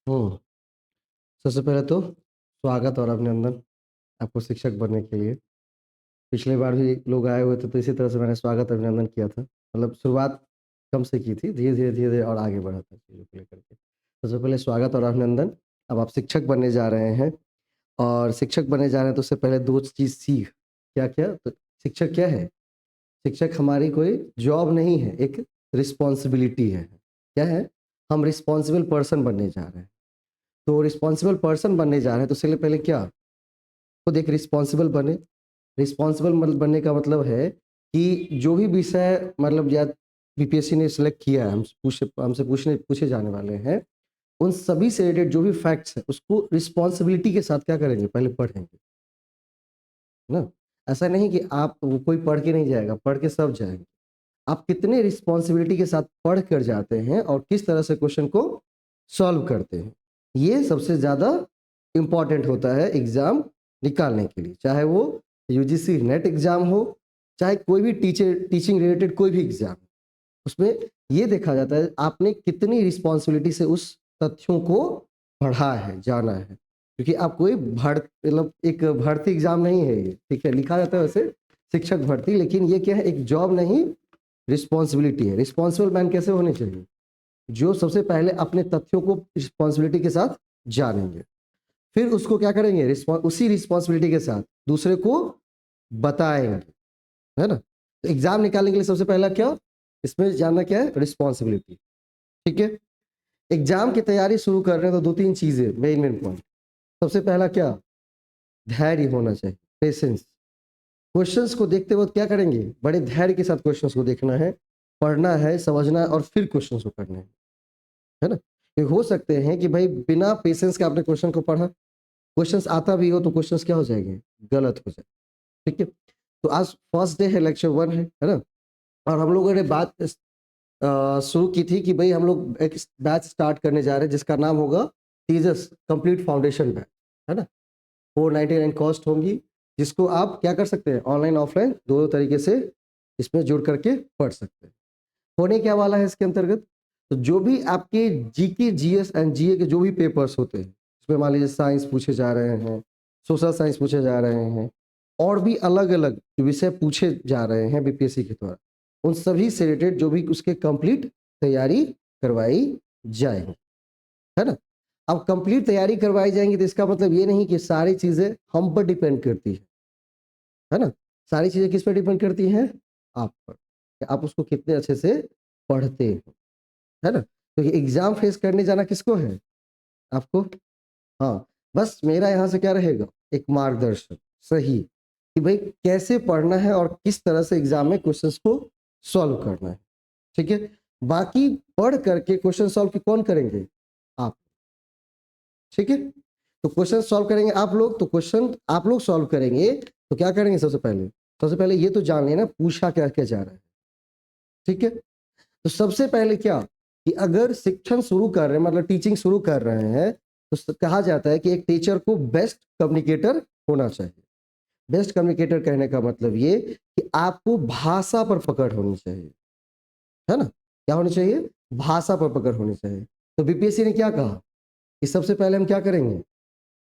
हुँ। सबसे पहले तो स्वागत और अभिनंदन आपको शिक्षक बनने के लिए। पिछली बार भी लोग आए हुए थे तो इसी तरह से मैंने स्वागत अभिनंदन किया था। मतलब शुरुआत कम से की थी, धीरे-धीरे, धीरे-धीरे और आगे बढ़ा था चीज़ों को लेकर के। सबसे पहले स्वागत और अभिनंदन। अब आप शिक्षक बनने जा रहे हैं और शिक्षक बनने जा रहे हैं तो उससे पहले 2 चीज़ सीख। क्या-क्या? तो शिक्षक क्या है? शिक्षक हमारी कोई जॉब नहीं है, एक रिस्पॉन्सिबिलिटी है। क्या है? हम रिस्पॉन्सिबल पर्सन बनने जा रहे हैं। तो रिस्पॉन्सिबल पर्सन बनने जा रहे हैं तो उससे पहले क्या? खुद एक रिस्पॉन्सिबल बने। रिस्पॉन्सिबल मतलब बनने का मतलब है कि जो भी विषय मतलब या बीपीएससी ने सिलेक्ट किया है, हमसे पूछने पूछे जाने वाले हैं, उन सभी से रिलेटेड जो भी फैक्ट्स हैं, उसको रिस्पॉन्सिबिलिटी के साथ क्या करेंगे? पहले पढ़ेंगे, है ना? ऐसा नहीं कि आप वो कोई पढ़ के नहीं जाएगा, पढ़ के सब जाएँगे। आप कितने रिस्पॉन्सिबिलिटी के साथ पढ़ कर जाते हैं और किस तरह से क्वेश्चन को सॉल्व करते हैं। ये सबसे ज़्यादा इम्पोर्टेंट होता है एग्ज़ाम निकालने के लिए। चाहे वो यूजीसी नेट एग्ज़ाम हो, चाहे कोई भी टीचिंग रिलेटेड कोई भी एग्ज़ाम। उसमें ये देखा जाता है आपने कितनी रिस्पॉन्सिबिलिटी से उस तथ्यों को पढ़ा है, जाना है। क्योंकि आप कोई मतलब एक भर्ती एग्ज़ाम नहीं है ये, ठीक है? लिखा जाता है वैसे शिक्षक भर्ती, लेकिन ये क्या है, एक जॉब नहीं, रिस्पॉन्सिबिलिटी है। रिस्पॉन्सिबल मैन कैसे होने चाहिए? जो सबसे पहले अपने तथ्यों को रिस्पॉन्सिबिलिटी के साथ जानेंगे। फिर उसको क्या करेंगे, उसी रिस्पॉन्सिबिलिटी के साथ दूसरे को बताएँगे, है ना? तो एग्ज़ाम निकालने के लिए सबसे पहला क्या? इसमें जानना क्या है? रिस्पॉन्सिबिलिटी, ठीक है? एग्ज़ाम की तैयारी शुरू कर रहे हैं तो 2-3 चीज़ें मेन पॉइंट। सबसे पहला क्या? धैर्य होना चाहिए, पेशेंस। क्वेश्चन्स को देखते वक़्त क्या करेंगे? बड़े धैर्य के साथ क्वेश्चन्स को देखना है, पढ़ना है, समझना है और फिर क्वेश्चन्स को करना है ना? ये हो सकते हैं कि भाई बिना पेशेंस के आपने क्वेश्चन को पढ़ा, क्वेश्चन्स आता भी हो तो क्वेश्चन्स क्या हो जाएँगे? गलत हो जाए, ठीक है? तो आज फर्स्ट डे है, लेक्चर 1 है ना? और हम लोगों ने बात शुरू की थी कि भई हम लोग एक बैच स्टार्ट करने जा रहे हैं जिसका नाम होगा तेजस कंप्लीट फाउंडेशन बैच, है ना? 499 कॉस्ट होंगी, जिसको आप क्या कर सकते हैं? ऑनलाइन, ऑफलाइन दोनों तरीके से इसमें जुड़ करके पढ़ सकते हैं। होने क्या वाला है इसके अंतर्गत? तो जो भी आपके जीके, जीएस एंड जीए के जो भी पेपर्स होते हैं, उसमें मान लीजिए साइंस पूछे जा रहे हैं, सोशल साइंस पूछे जा रहे हैं और भी अलग-अलग विषय पूछे जा रहे हैं बीपीएससी के द्वारा, उन सभी से रिलेटेड जो भी उसके कंप्लीट तैयारी करवाई जाएगी, है ना? अब कंप्लीट तैयारी करवाई जाएँगी तो इसका मतलब ये नहीं कि सारी चीज़ें हम पर डिपेंड करती है ना? सारी चीज़ें किस पे डिपेंड करती हैं? आप पर, कि आप उसको कितने अच्छे से पढ़ते हो। है ना? क्योंकि एग्ज़ाम फेस करने जाना किसको है? आपको। हाँ, बस मेरा यहाँ से क्या रहेगा? एक मार्गदर्शन, सही, कि भई कैसे पढ़ना है और किस तरह से एग्ज़ाम में क्वेश्चन्स को सॉल्व करना है, ठीक है? बाकी पढ़ करके क्वेश्चन सॉल्व कौन करेंगे? आप, ठीक है? तो क्वेश्चन सॉल्व करेंगे आप लोग, तो क्वेश्चन आप लोग सॉल्व करेंगे, तो क्या करेंगे सबसे पहले? सबसे पहले ये तो जान लेना पूछा क्या-क्या जा रहा है, ठीक है? तो सबसे पहले क्या, कि अगर शिक्षण शुरू कर रहे हैं मतलब टीचिंग शुरू कर रहे हैं तो कहा जाता है कि एक टीचर को बेस्ट कम्युनिकेटर होना चाहिए। बेस्ट कम्युनिकेटर कहने का मतलब ये कि आपको भाषा पर पकड़ होनी चाहिए, है ना? क्या होनी चाहिए? भाषा पर पकड़ होनी चाहिए। तो बीपीएससी ने क्या कहा कि सबसे पहले हम क्या करेंगे,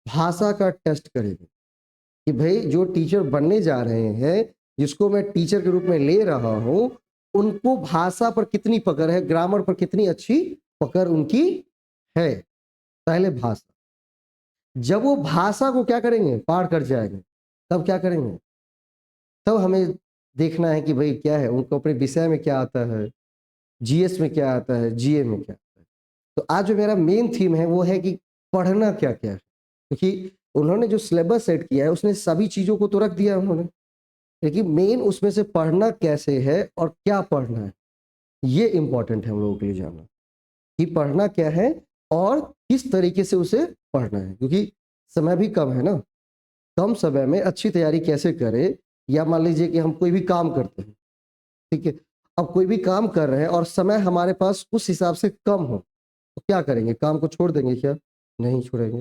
भाषा का टेस्ट करेंगे कि भाई जो टीचर बनने जा रहे हैं, जिसको मैं टीचर के रूप में ले रहा हूँ, उनको भाषा पर कितनी पकड़ है, ग्रामर पर कितनी अच्छी पकड़ उनकी है। पहले भाषा, जब वो भाषा को क्या करेंगे, पार कर जाएँगे, तब क्या करेंगे? तब हमें देखना है कि भई क्या है, उनको अपने विषय में क्या आता है, जीएस में क्या आता है, जीए में क्या आता है। तो आज जो मेरा मेन थीम है वो है कि पढ़ना क्या-क्या है। क्योंकि उन्होंने जो सिलेबस सेट किया है उसने सभी चीज़ों को तो रख दिया है उन्होंने। लेकिन मेन उसमें से पढ़ना कैसे है और क्या पढ़ना है, ये इम्पोर्टेंट है हम लोगों के लिए जानना, कि पढ़ना क्या है और किस तरीके से उसे पढ़ना है। क्योंकि समय भी कम है ना, कम समय में अच्छी तैयारी कैसे करें, या मान लीजिए कि हम कोई भी काम करते हैं, ठीक है? अब कोई भी काम कर रहे हैं और समय हमारे पास उस हिसाब से कम हो, तो क्या करेंगे? काम को छोड़ देंगे क्या? नहीं छोड़ेंगे,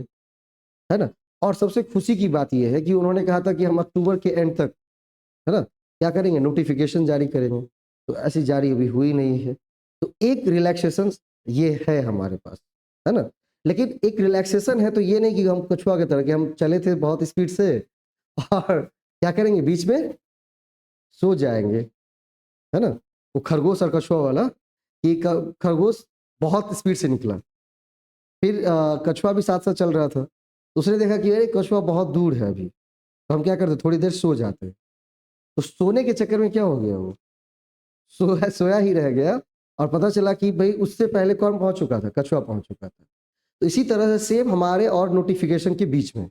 है ना? और सबसे खुशी की बात ये है कि उन्होंने कहा था कि हम अक्टूबर के एंड तक, है ना? क्या करेंगे? नोटिफ़िकेशन जारी करेंगे। तो ऐसी जारी अभी हुई नहीं है। तो एक रिलैक्सेशन ये है हमारे पास, है ना? लेकिन एक रिलैक्सेशन है, तो ये नहीं कि हम कछुआ की तरह कि हम चले थे बहुत स्पीड से और क्या करेंगे बीच में सो जाएंगे, है ना। वो खरगोश और कछुआ वाला कि खरगोश बहुत स्पीड से निकला, फिर कछुआ भी साथ साथ चल रहा था, उसने देखा कि अरे कछुआ बहुत दूर है अभी, तो हम क्या करते थोड़ी देर सो जाते। तो सोने के चक्कर में क्या हो गया, वो सोया सोया ही रह गया और पता चला कि भाई उससे पहले कौन पहुंच चुका था, कछुआ पहुंच चुका था। तो इसी तरह से सेम हमारे और नोटिफिकेशन के बीच में,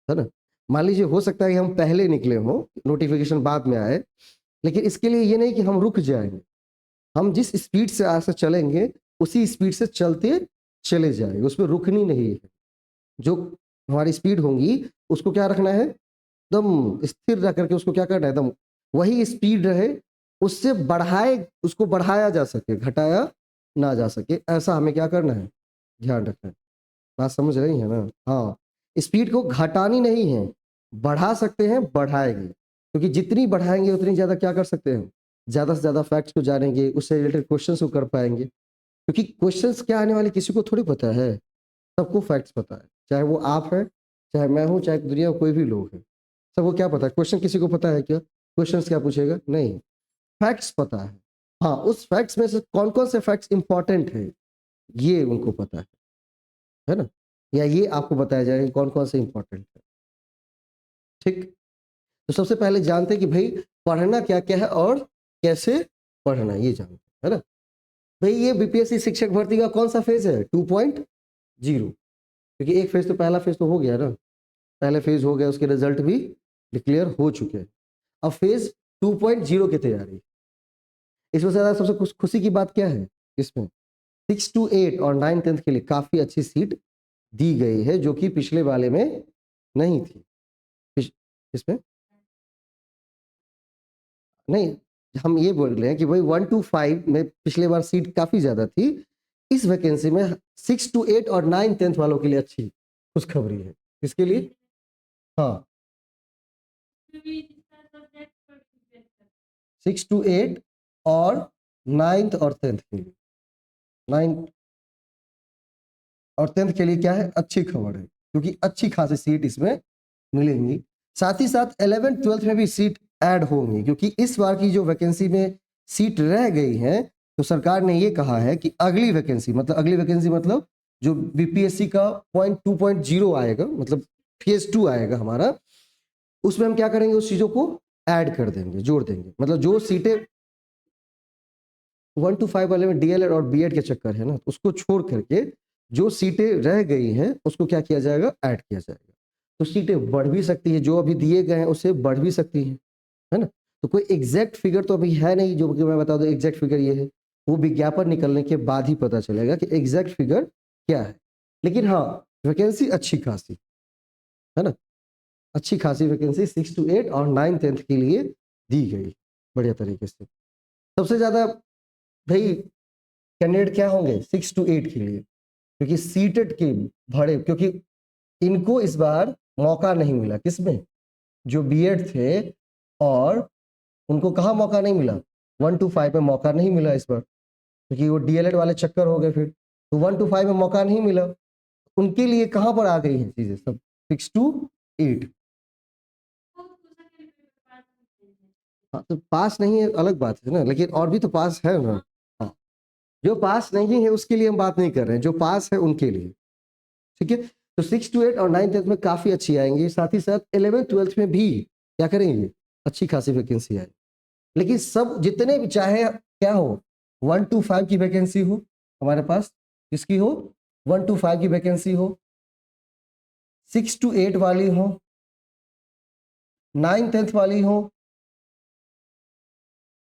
है ना। मान लीजिए हो सकता है कि हम पहले निकले हों, नोटिफिकेशन बाद में आए, लेकिन इसके लिए ये नहीं कि हम रुक जाएंगे, हम जिस स्पीड से आज से चलेंगे उसी स्पीड से चलते चले जाएंगे, उसमें रुकनी नहीं है। जो हमारी स्पीड होंगी उसको क्या रखना है, एकदम स्थिर रख करके उसको क्या करना है, एकदम वही स्पीड रहे, उससे बढ़ाए उसको बढ़ाया जा सके, घटाया ना जा सके, ऐसा हमें क्या करना है, ध्यान रखना है। बात समझ रही है ना। हाँ, स्पीड को घटानी नहीं है, बढ़ा सकते हैं, बढ़ाएंगे, क्योंकि जितनी बढ़ाएंगे उतनी ज़्यादा क्या कर सकते हैं, ज़्यादा से ज़्यादा फैक्ट्स को जानेंगे, उससे रिलेटेड क्वेश्चन को कर पाएंगे, क्योंकि क्वेश्चंस क्या आने वाले किसी को थोड़ी पता है, सबको फैक्ट्स पता है, चाहे वो आप है, चाहे मैं हूँ, चाहे दुनिया में कोई भी लोग है, सबको क्या पता है। क्वेश्चन किसी को पता है क्या, क्वेश्चंस क्या पूछेगा, नहीं, फैक्ट्स पता है। हाँ, उस फैक्ट्स में से कौन कौन से फैक्ट्स इंपॉर्टेंट है ये उनको पता है ना, या ये आपको बताया जाएगा कि कौन कौन से इंपॉर्टेंट है। ठीक, तो सबसे पहले जानते हैं कि भाई पढ़ना क्या क्या है और कैसे पढ़ना, ये जानते हैं, है ना। भाई ये बीपीएससी शिक्षक भर्ती का कौन सा फेज है, 2.0, क्योंकि एक फेज तो पहला फेज तो हो गया ना, पहले फेज हो गया, उसके रिजल्ट भी डिक्लेयर हो चुके हैं, अब फेज 2.0 की तैयारी। इसमें ज़्यादा सबसे खुशी की बात क्या है, इसमें 6 to 8 और 9 10th के लिए काफ़ी अच्छी सीट दी गई है, जो कि पिछले वाले में नहीं थी। इसमें नहीं, हम ये बोल रहे हैं कि भाई 1 to 5 में पिछले बार सीट काफ़ी ज़्यादा थी, इस वैकेंसी में 6 to 8 और 9 10th वालों के लिए अच्छी खुशखबरी है। किसके लिए, हाँ, 6 to 8 और 9th और 10th के लिए, 9 और 10th के लिए क्या है, अच्छी खबर है, क्योंकि अच्छी खासी सीट इसमें मिलेंगी। साथ ही साथ 11th 12th में भी सीट ऐड होंगी, क्योंकि इस बार की जो वैकेंसी में सीट रह गई है, तो सरकार ने ये कहा है कि अगली वैकेंसी मतलब जो बीपीएससी का 2.0 आएगा, मतलब फेज 2 आएगा हमारा, उसमें हम क्या करेंगे, उस चीजों को ऐड कर देंगे, जोड़ देंगे, मतलब जो सीटें 1 to 5 वाले में डीएलएड और बीएड के चक्कर है ना, उसको छोड़ करके जो सीटें रह गई हैं उसको क्या किया जाएगा, ऐड किया जाएगा। तो सीटें बढ़ भी सकती है, जो अभी दिए गए हैं उससे बढ़ भी सकती हैं, है ना। तो कोई एग्जैक्ट फिगर तो अभी है नहीं जो कि मैं बता दूं एग्जैक्ट फिगर ये है, वो विज्ञापन निकलने के बाद ही पता चलेगा कि एग्जैक्ट फिगर क्या है। लेकिन हाँ, वैकेंसी अच्छी खासी, है ना, अच्छी खासी वैकेंसी 6 to 8 और 9 10th के लिए दी गई बढ़िया तरीके से। सबसे ज्यादा भाई कैंडिडेट क्या होंगे 6 to 8 के लिए, क्योंकि सीटेड के भरे, क्योंकि इनको इस बार मौका नहीं मिला, किसमें, जो बीएड थे, और उनको कहाँ मौका नहीं मिला, 1 to 5 में मौका नहीं मिला इस बार, क्योंकि वो डीएलएड वाले चक्कर हो गए, फिर तो 1 to 5 में मौका नहीं मिला, उनके लिए कहाँ पर आ गई है चीजें सब, 6 to 8। हाँ, तो पास नहीं है अलग बात है ना, लेकिन और भी तो पास है ना। हाँ, जो पास नहीं है उसके लिए हम बात नहीं कर रहे हैं, जो पास है उनके लिए, ठीक है। तो 6 to 8 और 9 10th में काफी अच्छी आएंगी, साथ ही साथ 11th 12th में भी क्या करेंगे, अच्छी खासी वैकेंसी आए। लेकिन सब जितने भी चाहे क्या हो, 1 to 5 की वैकेंसी हो हमारे पास, किसकी हो, 1 to 5 की वैकेंसी हो, 6 to 8 वाली हो, 9 10th वाली हो,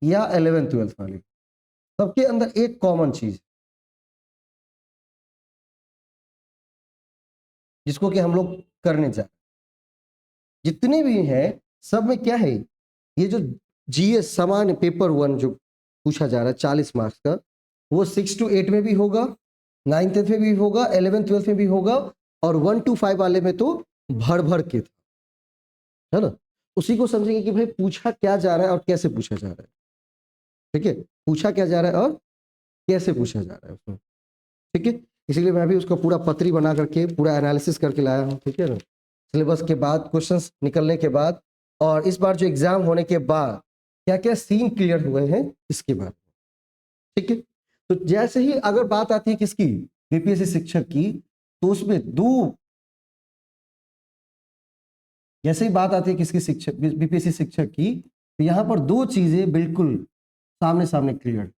या 11th 12th वाली, सबके अंदर एक कॉमन चीज जिसको कि हम लोग करने जा, जितने भी हैं सब में क्या है, ये जो जीएस सामान्य पेपर 1 जो पूछा जा रहा है 40 मार्क्स का, वो 6 to 8 में भी होगा, 9 10th में भी होगा, 11th 12th में भी होगा, और 1 to 5 वाले में तो भर भर के था, है ना। उसी को समझेंगे कि भाई पूछा क्या जा रहा है और कैसे पूछा जा रहा है, ठीक है, पूछा क्या जा रहा है और कैसे पूछा जा रहा है उसमें, ठीक है। इसीलिए मैं भी उसको पूरा पत्री बना करके पूरा एनालिसिस करके लाया हूँ, ठीक है ना, सिलेबस के बाद क्वेश्चंस निकलने के बाद, और इस बार जो एग्जाम होने के बाद क्या क्या सीन क्लियर हुए हैं इसके बाद, ठीक है। तो जैसे ही अगर बात आती है किसकी, बीपीएससी शिक्षक की, तो उसमें दो, जैसे ही बात आती है किसकी, शिक्षक बीपीएससी शिक्षक की, तो यहां पर दो चीजें बिल्कुल सामने सामने क्लियर।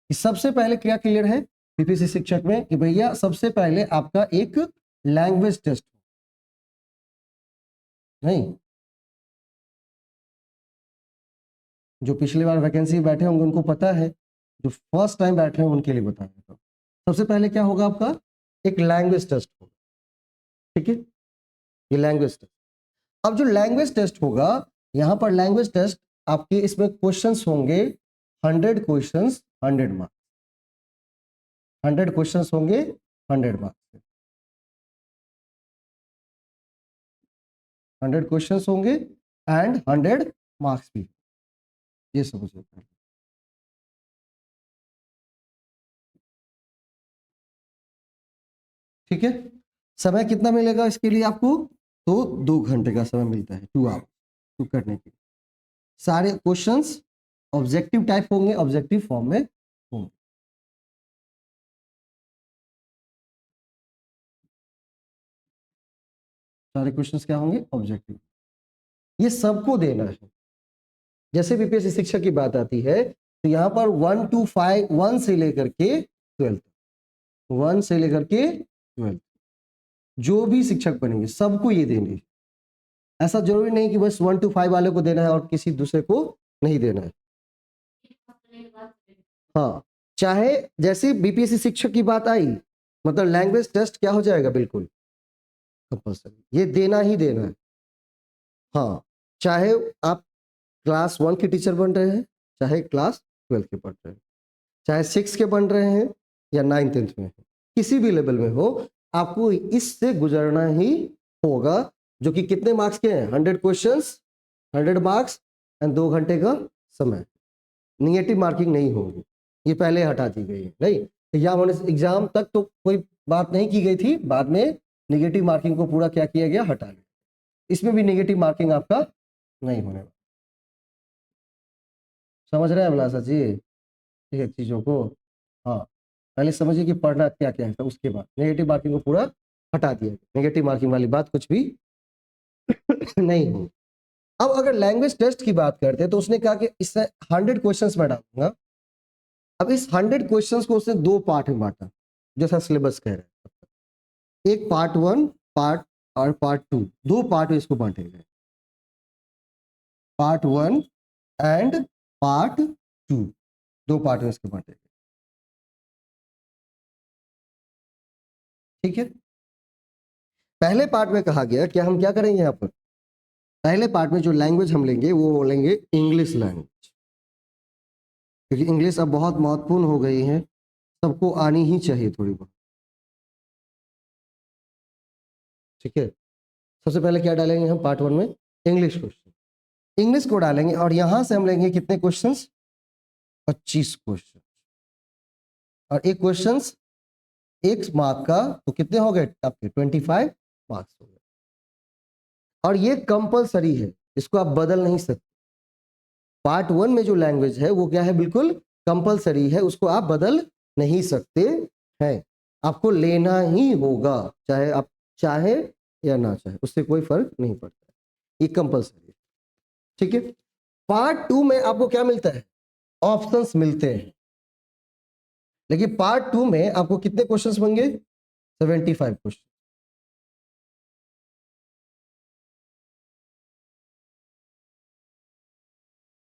सबसे पहले क्या क्लियर है बीपीएससी शिक्षक में कि भैया सबसे पहले आपका एक लैंग्वेज टेस्ट, नहीं, जो पिछली बार वैकेंसी बैठे होंगे उनको पता है, जो फर्स्ट टाइम बैठे हैं उनके लिए बता देता हूं। सबसे पहले क्या होगा आपका, एक लैंग्वेज टेस्ट होगा, ठीक है, ये लैंग्वेज टेस्ट। अब जो लैंग्वेज टेस्ट होगा, यहां पर लैंग्वेज टेस्ट आपके इसमें क्वेश्चंस होंगे 100 क्वेश्चंस 100 मार्क्स, 100 क्वेश्चंस होंगे 100 मार्क्स, 100 क्वेश्चंस होंगे एंड 100 मार्क्स भी, ये समझिए। ठीक है, समय कितना मिलेगा इसके लिए आपको, तो 2 घंटे का समय मिलता है, 2 आवर टू करने के लिए। सारे क्वेश्चंस ऑब्जेक्टिव टाइप होंगे, ऑब्जेक्टिव फॉर्म में होंगे। सारे क्वेश्चंस क्या होंगे, ऑब्जेक्टिव। ये सबको देना है। जैसे बीपीएससी शिक्षक की बात आती है तो यहाँ पर 1 to 5, 1 से लेकर के 12, 1 से लेकर के 12 जो भी शिक्षक बनेंगे सबको ये देंगे। ऐसा जरूरी नहीं कि बस 1 to 5 वाले को देना है और किसी दूसरे को नहीं देना है। हाँ, चाहे जैसे बीपीएससी शिक्षक की बात आई, मतलब लैंग्वेज टेस्ट क्या हो जाएगा, बिल्कुल कंपल्सरी, ये देना ही देना है। हाँ, चाहे आप क्लास 1 के टीचर बन रहे हैं, चाहे क्लास 12 के पढ़ रहे हैं, चाहे 6 के बन रहे हैं या 9th 10th में है, किसी भी लेवल में हो, आपको इससे गुजरना ही होगा, जो कि कितने मार्क्स के हैं, 100 क्वेश्चंस 100 मार्क्स एंड 2 घंटे का समय। निगेटिव मार्किंग नहीं होगी, ये पहले हटा दी गई है, नहीं एग्जाम होने से, एग्जाम तक तो कोई बात नहीं की गई थी, बाद में निगेटिव मार्किंग को पूरा क्या किया गया, हटा लिया। इसमें भी निगेटिव मार्किंग आपका नहीं होने वाला। समझ रहे हैं अभिलाषा जी ठीक है चीजों को। हाँ, पहले समझिए कि पढ़ना क्या क्या है, तो उसके बाद नेगेटिव मार्किंग को पूरा हटा दिया, नेगेटिव मार्किंग वाली बात कुछ भी नहीं हो। अब अगर लैंग्वेज टेस्ट की बात करते हैं तो उसने कहा कि इससे 100 क्वेश्चंस मैं डालूंगा। अब इस 100 क्वेश्चंस को उसने 2 पार्ट में बांटा, जैसा सिलेबस कह रहे हैं, एक पार्ट 1 पार्ट और पार्ट 2, 2 पार्ट में इसको बांटे गए, पार्ट 1 एंड पार्ट 2, 2 पार्ट में इसको बांटे गए, ठीक है। पहले पार्ट में कहा गया कि हम क्या करेंगे, यहाँ पर पहले पार्ट में जो लैंग्वेज हम लेंगे वो लेंगे इंग्लिश लैंग्वेज, क्योंकि इंग्लिश अब बहुत महत्वपूर्ण हो गई है, सबको आनी ही चाहिए थोड़ी बहुत, ठीक है। सबसे पहले क्या डालेंगे हम पार्ट 1 में, इंग्लिश क्वेश्चन, इंग्लिश को डालेंगे और यहां से हम लेंगे कितने क्वेश्चंस, 25 क्वेश्चन, और एक क्वेश्चंस 1 मार्क का, तो कितने हो गए आपके 25 मार्क्स हो गए। और ये कंपलसरी है, इसको आप बदल नहीं सकते। पार्ट 1 में जो लैंग्वेज है वो क्या है, बिल्कुल कंपलसरी है, उसको आप बदल नहीं सकते हैं, आपको लेना ही होगा, चाहे आप चाहे या ना चाहे, उससे कोई फर्क नहीं पड़ता, ये कंपलसरी है, ठीक है। पार्ट 2 में आपको क्या मिलता है, ऑप्शंस मिलते हैं, लेकिन पार्ट 2 में आपको कितने क्वेश्चंस होंगे, 75 क्वेश्चन।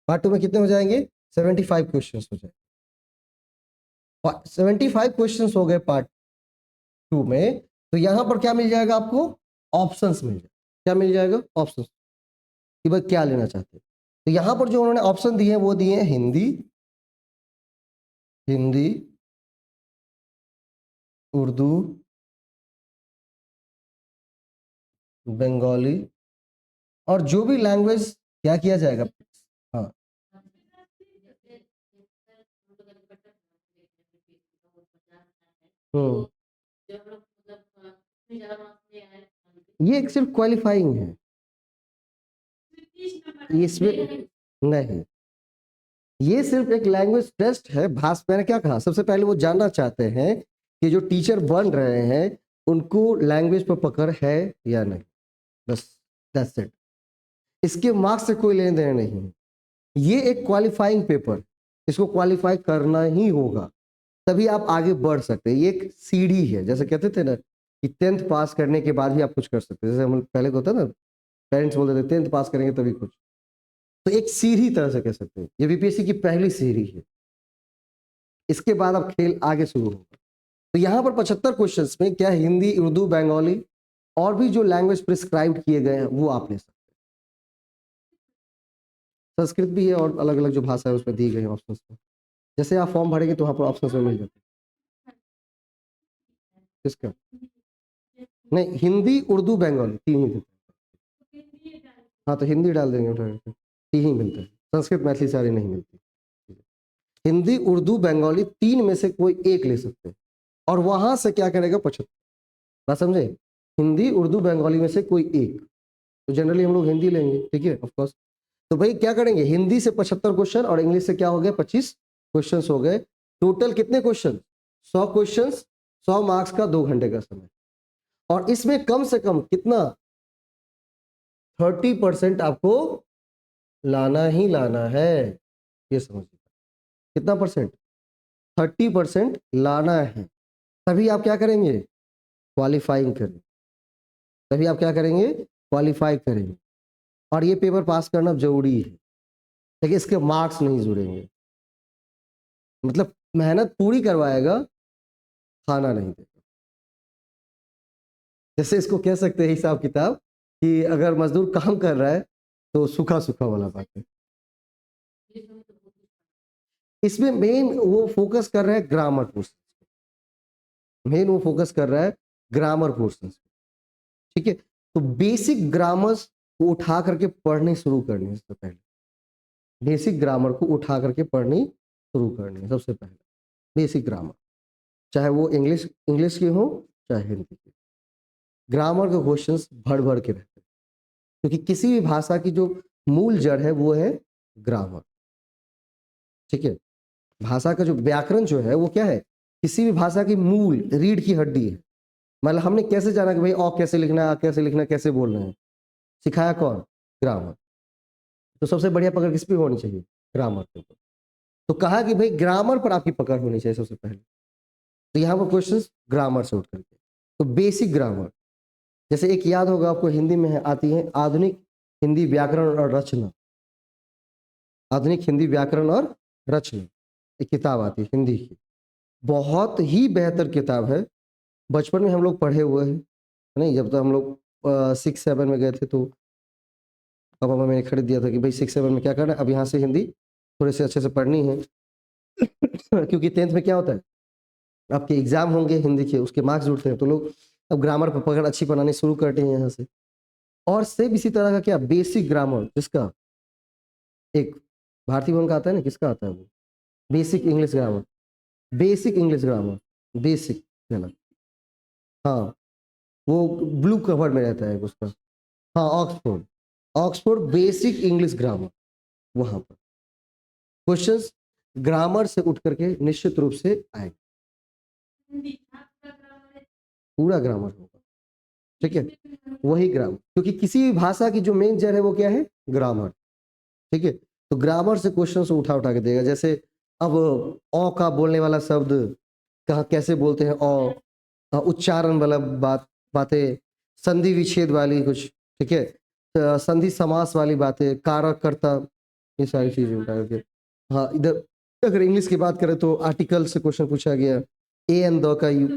पार्ट 2 में कितने हो जाएंगे, 75 क्वेश्चंस हो जाएंगे। 75 क्वेश्चंस हो गए पार्ट 2 में, तो यहां पर क्या मिल जाएगा आपको, ऑप्शंस मिल जाएगा, क्या मिल जाएगा, ऑप्शंस, कि भाई क्या लेना चाहते हैं। तो यहां पर जो उन्होंने ऑप्शन दिए हैं वो दिए हैं हिंदी, हिंदी, उर्दू, बंगाली, और जो भी लैंग्वेज क्या किया जाएगा, हाँ हम्म ये एक सिर्फ क्वालिफाइंग है, इसमें नहीं, ये सिर्फ एक लैंग्वेज टेस्ट है। भाषा, मैंने क्या कहा, सबसे पहले वो जानना चाहते हैं कि जो टीचर बन रहे हैं उनको लैंग्वेज पर पकड़ है या नहीं, बस, दैट्स इट। इसके मार्क्स से कोई लेन देन नहीं है। ये एक क्वालिफाइंग पेपर, इसको क्वालिफाई करना ही होगा, तभी आप आगे बढ़ सकते हैं। ये एक सीढ़ी है, जैसे कहते थे ना कि 10th पास करने के बाद ही आप कुछ कर सकते हैं, जैसे हम पहले होता ना, पेरेंट्स बोलते थे 10th पास करेंगे तभी कुछ, तो एक सीढ़ी तरह से कह सकते हैं, ये बीपीएससी की पहली सीढ़ी है। इसके बाद अब खेल आगे शुरू होगा। तो यहाँ पर 75 क्वेश्चंस में क्या हिंदी, उर्दू, बंगाली और भी जो लैंग्वेज प्रिस्क्राइब किए गए हैं वो आप ले सकते हैं। संस्कृत भी है और अलग अलग जो भाषा है उसमें दी गई है ऑप्शन में। जैसे आप फॉर्म भरेंगे तो वहाँ पर ऑप्शन में मिल जाते हैं। किसका? नहीं, हिंदी, उर्दू, बंगाली तीन ही देते हैं। हाँ तो हिंदी डाल देंगे, उठा के तीन ही मिलते हैं, संस्कृत मैथिली सारी नहीं मिलती। हिंदी, उर्दू, बंगाली तीन में से कोई एक ले सकते हैं और वहां से क्या करेगा 75, बात समझे? हिंदी, उर्दू, बंगाली में से कोई एक, तो जनरली हम लोग हिंदी लेंगे, ठीक है, ऑफ कोर्स। तो भाई क्या करेंगे, हिंदी से 75 क्वेश्चन और इंग्लिश से क्या हो गया 25 क्वेश्चन हो गए। टोटल कितने क्वेश्चन? 100 क्वेश्चन, 100 मार्क्स का 2 घंटे का समय। और इसमें कम से कम कितना, 30% आपको लाना ही लाना है, ये समझिए। कितना परसेंट? 30% लाना है, तभी आप क्या करेंगे, क्वालिफाइंग करेंगे, तभी आप क्या करेंगे, क्वालिफाई करेंगे। और ये पेपर पास करना जरूरी है, लेकिन इसके मार्क्स नहीं जुड़ेंगे, मतलब मेहनत पूरी करवाएगा, खाना नहीं देगा। जैसे इसको कह सकते हैं हिसाब किताब कि अगर मजदूर काम कर रहा है तो सूखा सूखा वाला बात है। इसमें मेन वो फोकस कर रहा है ग्रामर पोर्शन, मेन वो फोकस कर रहा है ग्रामर पोर्शन, ठीक है। तो बेसिक ग्रामर्स को उठा करके पढ़नी शुरू करनी है, सबसे पहले बेसिक ग्रामर को उठा करके पढ़नी शुरू करनी है सबसे पहले, बेसिक ग्रामर, चाहे वो इंग्लिश इंग्लिश की हो चाहे हिंदी की। ग्रामर के क्वेश्चंस भर भर के रहते हैं, क्योंकि किसी भी भाषा की जो मूल जड़ है वो है ग्रामर, ठीक है। भाषा का जो व्याकरण जो है वो क्या है, किसी भी भाषा की मूल रीढ़ की हड्डी है। मतलब हमने कैसे जाना कि भाई अ कैसे लिखना है, आ कैसे लिखना है, कैसे बोल रहे हैं, सिखाया कौन? ग्रामर। तो सबसे बढ़िया पकड़ किस पे होनी चाहिए? ग्रामर के ऊपर। तो कहा कि भाई ग्रामर पर आपकी पकड़ होनी चाहिए सबसे पहले, तो यहाँ पर क्वेश्चन ग्रामर से उठ करके, तो बेसिक ग्रामर, जैसे एक याद होगा आपको, हिंदी में आती है आधुनिक हिंदी व्याकरण और रचना, आधुनिक हिंदी व्याकरण और रचना, एक किताब आती है हिंदी की, बहुत ही बेहतर किताब है। बचपन में हम लोग पढ़े हुए हैं, नहीं जब तक हम लोग 6-7 में गए थे तो पापा मम्मी ने खरीद दिया था कि भाई 6-7 में क्या करना है, अब यहाँ से हिंदी थोड़े से अच्छे से पढ़नी है क्योंकि 10th में क्या होता है, आपके एग्जाम होंगे हिंदी के, उसके मार्क्स जुड़ते हैं, तो लोग अब ग्रामर पर पकड़ अच्छी बनानी शुरू करते हैं यहाँ से। और सेम इसी तरह का क्या बेसिक ग्रामर, जिसका एक भारतीय भवन का आता है ना, किसका आता है वो, basic English grammar, basic English grammar, basic है ना, हाँ वो ब्लू कवर में रहता है उसका, हाँ Oxford, Oxford basic English grammar, वहां पर क्वेश्चंस ग्रामर से उठ करके निश्चित रूप से आएगा, पूरा ग्रामर होगा, ठीक है, वही ग्रामर, क्योंकि किसी भी भाषा की जो मेन जड़ है वो क्या है, ग्रामर, ठीक है। तो ग्रामर से क्वेश्चन से उठा उठा के देगा, जैसे अब अ का बोलने वाला शब्द कहाँ कैसे बोलते हैं, उच्चारण वाला बातें, संधि विच्छेद वाली कुछ, ठीक है, संधि समास वाली बातें, कारक कर्ता, ये सारी चीजें उठा करके। हाँ इधर अगर इंग्लिश की बात करें तो आर्टिकल से क्वेश्चन पूछा गया, ए एंड द का यू,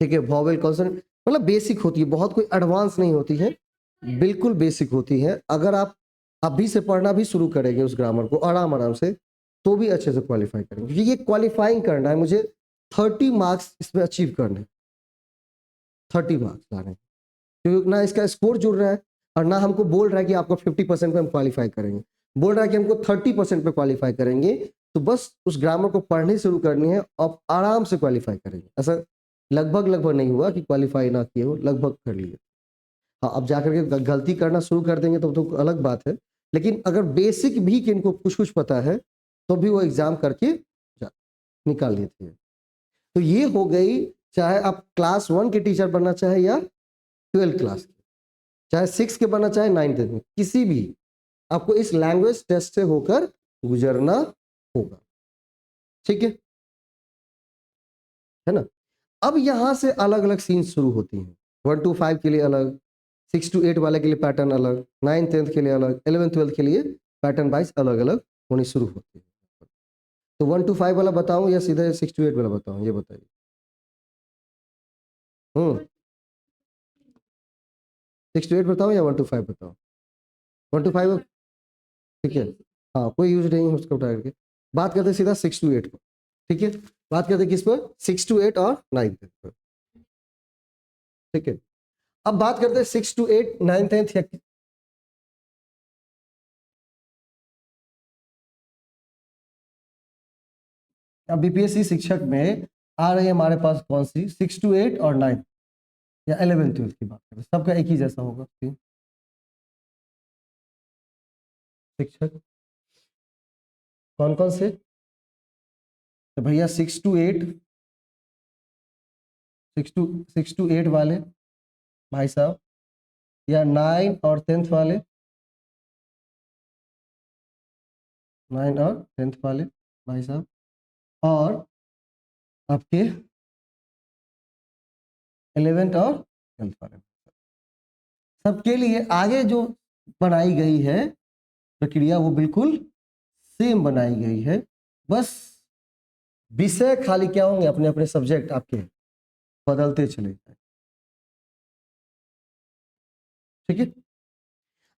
ठीक है, वॉवेल कॉन्सोनेंट, मतलब बेसिक होती है, बहुत कोई एडवांस नहीं होती है, बिल्कुल बेसिक होती है। अगर आप अभी से पढ़ना भी शुरू करेंगे उस ग्रामर को आराम आराम से, तो भी अच्छे से क्वालिफाई करेंगे, क्योंकि ये क्वालिफाइंग करना है मुझे, 30 मार्क्स इसमें अचीव करने, 30 मार्क्स लाने, क्योंकि ना इसका स्कोर जुड़ रहा है और ना हमको बोल रहा है कि आपको 50% पे हम क्वालिफाई करेंगे, बोल रहा है कि हमको 30% पे क्वालिफाई करेंगे, तो बस उस ग्रामर को पढ़नी शुरू करनी है और आराम से क्वालिफाई करेंगे। ऐसा लगभग लगभग नहीं हुआ कि क्वालिफाई ना किए हो, लगभग कर लिए। हाँ, अब जाकर के गलती करना शुरू कर देंगे तो अलग बात है, लेकिन अगर बेसिक भी कि इनको कुछ कुछ पता है तो भी वो एग्जाम करके निकाल लेते हैं। तो ये हो गई, चाहे आप क्लास 1 के टीचर बनना चाहे या 12th क्लास के, चाहे 6 के बनना चाहे 9th में, किसी भी, आपको इस लैंग्वेज टेस्ट से होकर गुजरना होगा। ठीक है ना। अब यहां से अलग अलग सीन शुरू होती हैं। 1 to 5 के लिए अलग, 6 to 8 वाले के लिए पैटर्न अलग, 9th 10th के लिए अलग, 11th 12th के लिए पैटर्न वाइज अलग अलग होनी शुरू होती है। तो 1 to 5 वाला बताऊं या सीधे 6 to 8 वाला बताऊं, ये बताइए। 6 to 8 बताऊं या 1 to 5 बताऊं? 1 to 5 ठीक है। हाँ, कोई यूज नहीं है उसको उठा करके। बात करते हैं सीधा 6 to 8 को। ठीक है, बात करते हैं किस पर? 6 to 8 और 9th 10th पर। ठीक है, अब बात करते हैं 6 to 8 9th 10th या अब बीपीएससी शिक्षक में आ रही है हमारे पास कौन सी? 6 to 8 और 9 या 11 12 की बात करें, सबका एक ही जैसा होगा। शिक्षक कौन कौन से? तो भैया 6 to 8, 6 to 8 वाले भाई साहब, या 9 और 10th वाले, 9 और 10th वाले भाई साहब, और आपके 11th और 12th वाले। सबके लिए आगे जो बनाई गई है प्रक्रिया वो बिल्कुल सेम बनाई गई है, बस विषय खाली क्या होंगे, अपने अपने सब्जेक्ट आपके बदलते चले जाए। ठीक है,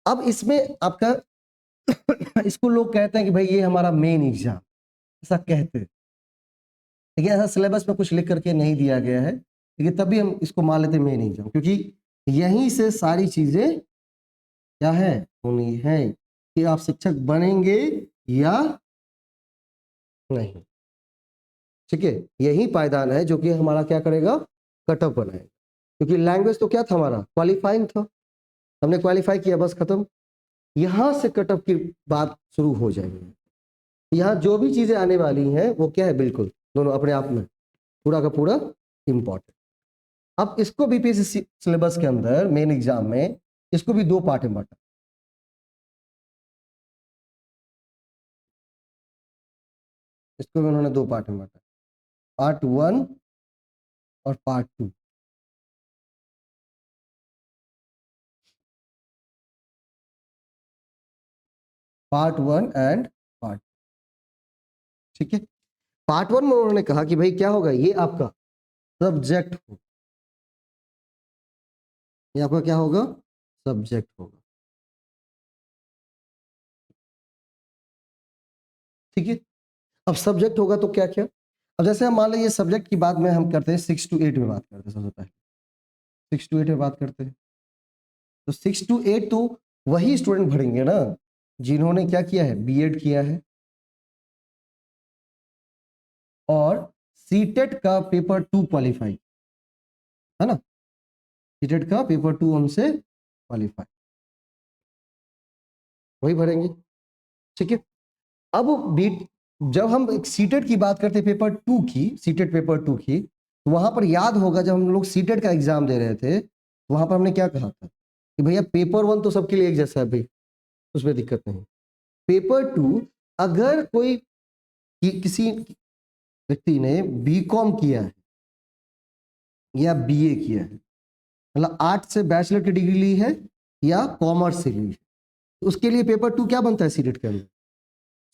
अब इसमें आपका इसको लोग कहते हैं कि भाई ये हमारा मेन एग्जाम, ऐसा कहते हैं, लेकिन ऐसा सिलेबस में कुछ लिख करके नहीं दिया गया है, लेकिन तभी हम इसको मान लेते हैं मेन एग्जाम, क्योंकि यहीं से सारी चीजें क्या है, होनी है कि आप शिक्षक बनेंगे या नहीं। ठीक है, यही पायदान है जो कि हमारा क्या करेगा, कट ऑफ बनाएगा। क्योंकि लैंग्वेज तो क्या था हमारा, क्वालिफाइंग था, हमने क्वालिफाई किया, बस खत्म। यहां से कट ऑफ की बात शुरू हो जाएगी। यहाँ जो भी चीजें आने वाली हैं वो क्या है, बिल्कुल दोनों अपने आप में पूरा का पूरा इंपॉर्टेंट। अब इसको बीपीएससी सिलेबस के अंदर मेन एग्जाम में इसको भी दो पार्ट में बांटा। इसको भी उन्होंने दो पार्ट में बांटा, पार्ट 1 और पार्ट 2। पार्ट 1 एंड पार्ट, ठीक है। पार्ट 1 में उन्होंने कहा कि भाई क्या होगा, ये आपका सब्जेक्ट होगा, ये आपका क्या होगा, सब्जेक्ट होगा। ठीक है, अब सब्जेक्ट होगा तो क्या क्या, अब जैसे हम मान लीजिए सब्जेक्ट की बात में हम करते हैं 6 to 8 में बात करते हैं, सबसे पहले 6 to 8 में बात करते हैं। तो 6 to 8 तो वही स्टूडेंट भरेंगे ना जिन्होंने क्या किया है, बीएड किया है और सीटेट का पेपर 2 क्वालिफाई, है ना, सीटेट का पेपर 2 हमसे क्वालिफाई, वही भरेंगे। ठीक है, अब बीट जब हम सीटेट की बात करते हैं, पेपर 2 की, सीटेट पेपर 2 की, तो वहां पर याद होगा जब हम लोग सीटेट का एग्जाम दे रहे थे तो वहां पर हमने क्या कहा था कि भैया पेपर 1 तो सबके लिए एक जैसा है भाई, उसमें दिक्कत नहीं। पेपर 2 अगर कोई किसी व्यक्ति ने बीकॉम किया है या बीए किया है, मतलब आर्ट से बैचलर की डिग्री ली है या कॉमर्स से ली है, तो उसके लिए पेपर 2 क्या बनता है सीटेट के अंदर,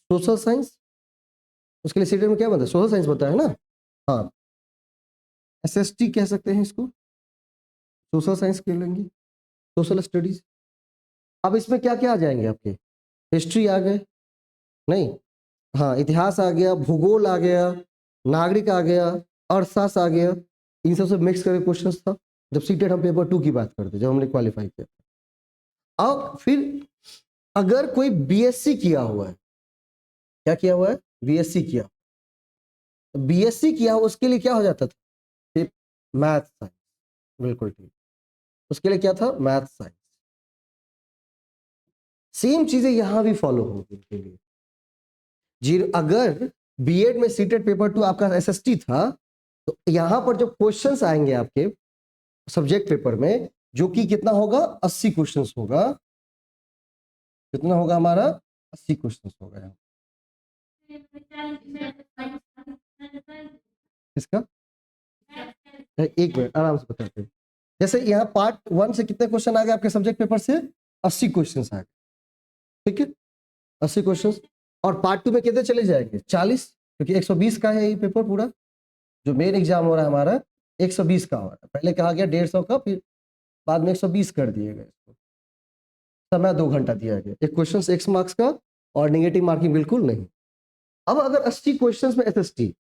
सोशल साइंस। उसके लिए सीटेट में क्या बनता है, सोशल साइंस बनता है ना। हाँ, एसएसटी कह सकते हैं इसको, सोशल साइंस कर लेंगे, सोशल स्टडीज। अब इसमें क्या क्या आ जाएंगे आपके, हिस्ट्री आ गए, नहीं, हाँ इतिहास आ गया, भूगोल आ गया, नागरिक आ गया, अर्थशास्त्र आ गया, इन सब से मिक्स करके क्वेश्चन था जब सीटेट हम पेपर 2 की बात करते, जब हमने क्वालिफाई किया। अब फिर अगर कोई बीएससी किया हुआ है, क्या किया हुआ है, बीएससी किया, बीएससी किया उसके लिए क्या हो जाता था, मैथ साइंस, बिल्कुल ठीक, उसके लिए क्या था, मैथ साइंस। सेम चीजें यहां भी फॉलो होगी उनके लिए। जी, अगर बीएड में सीटेट पेपर 2 आपका एसएसटी था, तो यहां पर जो क्वेश्चंस आएंगे आपके सब्जेक्ट पेपर में, जो कि कितना होगा, 80 क्वेश्चंस होगा, कितना होगा हमारा, 80 क्वेश्चंस होगा यहाँ। इसका एक मिनट आराम से बताते हैं। जैसे यहाँ पार्ट 1 से कितने क्वेश्चन आ गए आपके सब्जेक्ट पेपर से, 80 क्वेश्चंस आ गए, ठीक है, 80 क्वेश्चंस। और पार्ट 2 में कितने चले जाएंगे, 40, क्योंकि 120 का है ये पेपर पूरा, जो मेन एग्जाम हो रहा है हमारा 120 का हो रहा है, पहले कहा गया 150 का, फिर बाद में 120 कर दिए गए इसको। समय 2 घंटा दिया गया, एक क्वेश्चन 1 मार्क्स का, और नेगेटिव मार्किंग बिल्कुल नहीं। अब अगर 80 क्वेश्चंस में एसएसटी,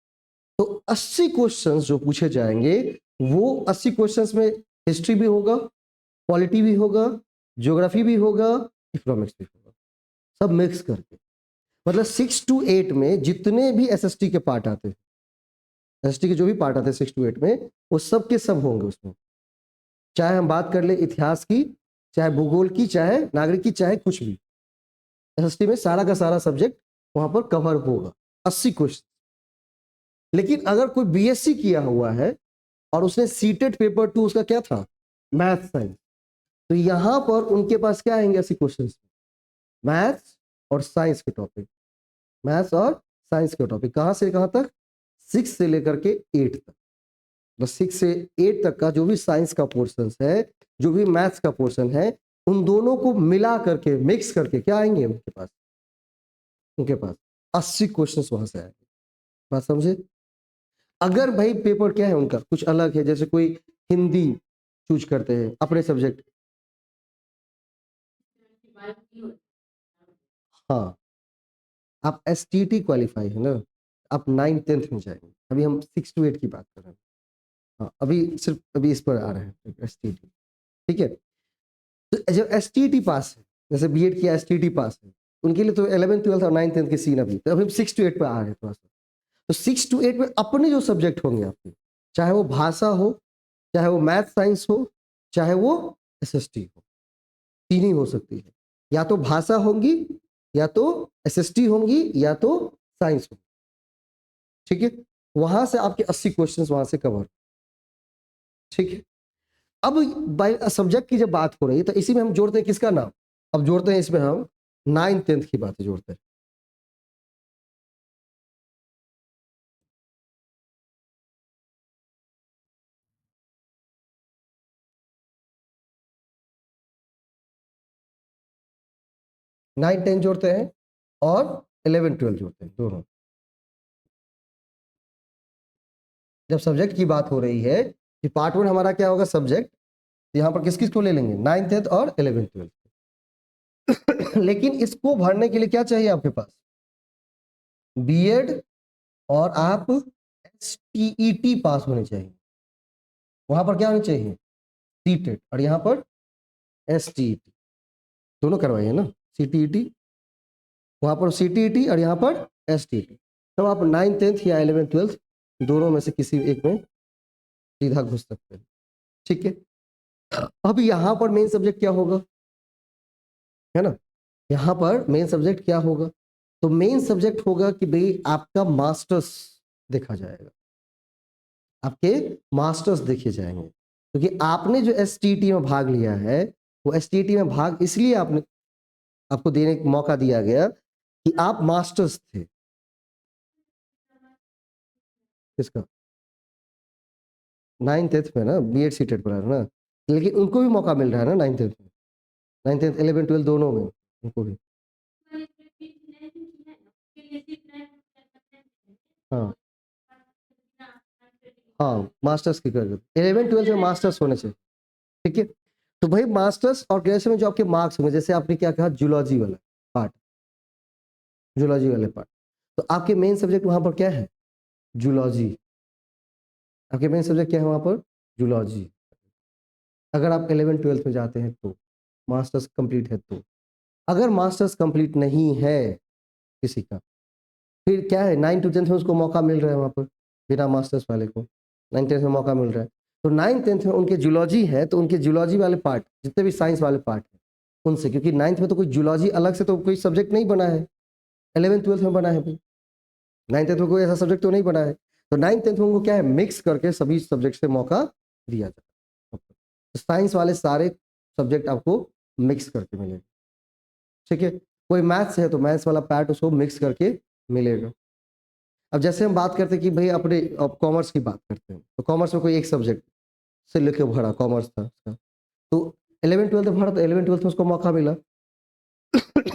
तो 80 क्वेश्चंस जो पूछे जाएंगे, वो 80 क्वेश्चंस में हिस्ट्री भी होगा, पॉलिटी भी होगा, ज्योग्राफी भी होगा, इकोनॉमिक्स भी होगा, सब मिक्स करके। मतलब 6 to 8 में जितने भी एसएसटी के पार्ट आते हैं, एसएसटी के जो भी पार्ट आते हैं 6 to 8 में, वो सब के सब होंगे उसमें। चाहे हम बात कर ले इतिहास की, चाहे भूगोल की, चाहे नागरिक की, चाहे कुछ भी, एसएसटी में सारा का सारा सब्जेक्ट वहां पर कवर होगा, 80 क्वेश्चन। लेकिन अगर कोई बीएससी किया हुआ है और उसने सीटेट पेपर 2 उसका क्या था, मैथ साइंस, तो यहां पर उनके पास क्या आएंगे 80 क्वेश्चन, मैथ्स और साइंस के टॉपिक, मैथ्स और साइंस के टॉपिक, कहां से कहां तक, 6 से लेकर के 8 तक। बस 6 से 8 तक का जो भी साइंस का पोर्शन है, जो भी मैथ्स का पोर्शन है, उन दोनों को मिला करके, मिक्स करके क्या आएंगे उनके पास 80 क्वेश्चंस वहां से आएंगे। बात समझे। अगर भाई पेपर क्या है उनका कुछ अलग है, जैसे कोई हिंदी चूज करते हैं अपने सब्जेक्ट, हाँ, आप एसटीटी क्वालिफाई है ना, आप 9th 10th में जाएंगे, अभी हम 6 to 8 की बात कर रहे हैं। हाँ, अभी सिर्फ अभी इस पर आ रहे हैं एसटीटी, ठीक है। तो जब एसटीटी पास है, जैसे बीएड किया एसटीटी पास है, उनके लिए तो 11th 12th और 9th 10th के सीन, अभी तो अभी हम 6 to 8 पे आ रहे हैं थोड़ा सा। तो 6 to 8 में अपने जो सब्जेक्ट होंगे आपके, चाहे वो भाषा हो, चाहे वो मैथ साइंस हो, चाहे वो एसएसटी हो, तीन ही हो सकती है, या तो भाषा होंगी, या तो एसएसटी होंगी, या तो साइंस होगी, ठीक है। वहां से आपके 80 क्वेश्चंस वहां से कवर, ठीक है। अब बाय सब्जेक्ट की जब बात हो रही है, तो इसी में हम जोड़ते हैं किसका नाम, अब जोड़ते हैं इसमें हम 9th 10th की बातें जोड़ते हैं। 9th 10th जोड़ते हैं, और 11th 12th जोड़ते हैं, दोनों। जब सब्जेक्ट की बात हो रही है कि पार्ट 1 हमारा क्या होगा सब्जेक्ट, यहाँ पर किस किस को ले लेंगे, 9th 10th और 11th 12th। लेकिन इसको भरने के लिए क्या चाहिए आपके पास, बीएड, और आप एसटीईटी पास होने चाहिए। वहां पर क्या होनी चाहिए, सीटेट, और यहाँ पर एसटीईटी, दोनों करवाइए ना, सीटीईटी, वहां पर सीटीईटी और यहाँ पर एसटीईटी। तब आप 9th 10th या 11th 12th दोनों में से किसी एक में सीधा घुस सकते हैं, ठीक है। अब यहाँ पर मेन सब्जेक्ट क्या होगा, है ना, यहाँ पर मेन सब्जेक्ट क्या होगा, तो मेन सब्जेक्ट होगा कि भाई आपका मास्टर्स देखा जाएगा, आपके मास्टर्स देखे जाएंगे, क्योंकि आपने जो एसटीटी में भाग लिया है, वो एसटीटी में भाग इसलिए आपने आपको देने का मौका दिया गया कि आप मास्टर्स थे, किसका, 9th 10th में ना, बीएड सीटेट पर है ना, लेकिन उनको भी मौका मिल रहा है ना 9th 10th में, 9th 10th 11th 12th दोनों में उनको भी। हाँ, हाँ, मास्टर्स की कर 11th 12th में मास्टर्स होने चाहिए, ठीक है। तो भाई मास्टर्स और ग्रेजुएशन में जो आपके मार्क्स होंगे, जैसे आपने क्या कहा जूलॉजी वाला पार्ट, जूलॉजी वाले पार्ट, तो आपके मेन सब्जेक्ट वहां पर क्या है, जूलॉजी, आपके मेन सब्जेक्ट क्या है वहां पर, जूलॉजी। अगर आप 11th 12th में जाते हैं तो मास्टर्स कंप्लीट है तो, अगर मास्टर्स कंप्लीट नहीं है किसी का, फिर क्या है 9 टू 10th में उसको मौका मिल रहा है वहाँ पर, बिना मास्टर्स वाले को 9-10 में मौका मिल रहा है। तो 9-10th में उनके जूलॉजी है, तो उनके जूलॉजी वाले पार्ट जितने भी साइंस वाले पार्ट हैं उनसे, क्योंकि 9th में तो कोई जूलॉजी अलग से तो कोई सब्जेक्ट नहीं बना है, 11th-12th में बना है भाई। 9th-10th में कोई ऐसा सब्जेक्ट तो नहीं बना है, तो 9th-10th में उनको क्या है मिक्स करके सभी सब्जेक्ट से मौका दिया जाता है। तो साइंस वाले सारे सब्जेक्ट आपको मिक्स करके मिलेगा, ठीक है। कोई मैथ्स है तो मैथ्स वाला पार्ट उसको मिक्स करके मिलेगा। अब जैसे हम बात करते हैं कि भाई अपने अब कॉमर्स की बात करते हैं, तो कॉमर्स में कोई एक सब्जेक्ट से लेके भरा कॉमर्स था उसका, तो 11th-12th में भरा, तो 11th-12th में उसको मौका मिला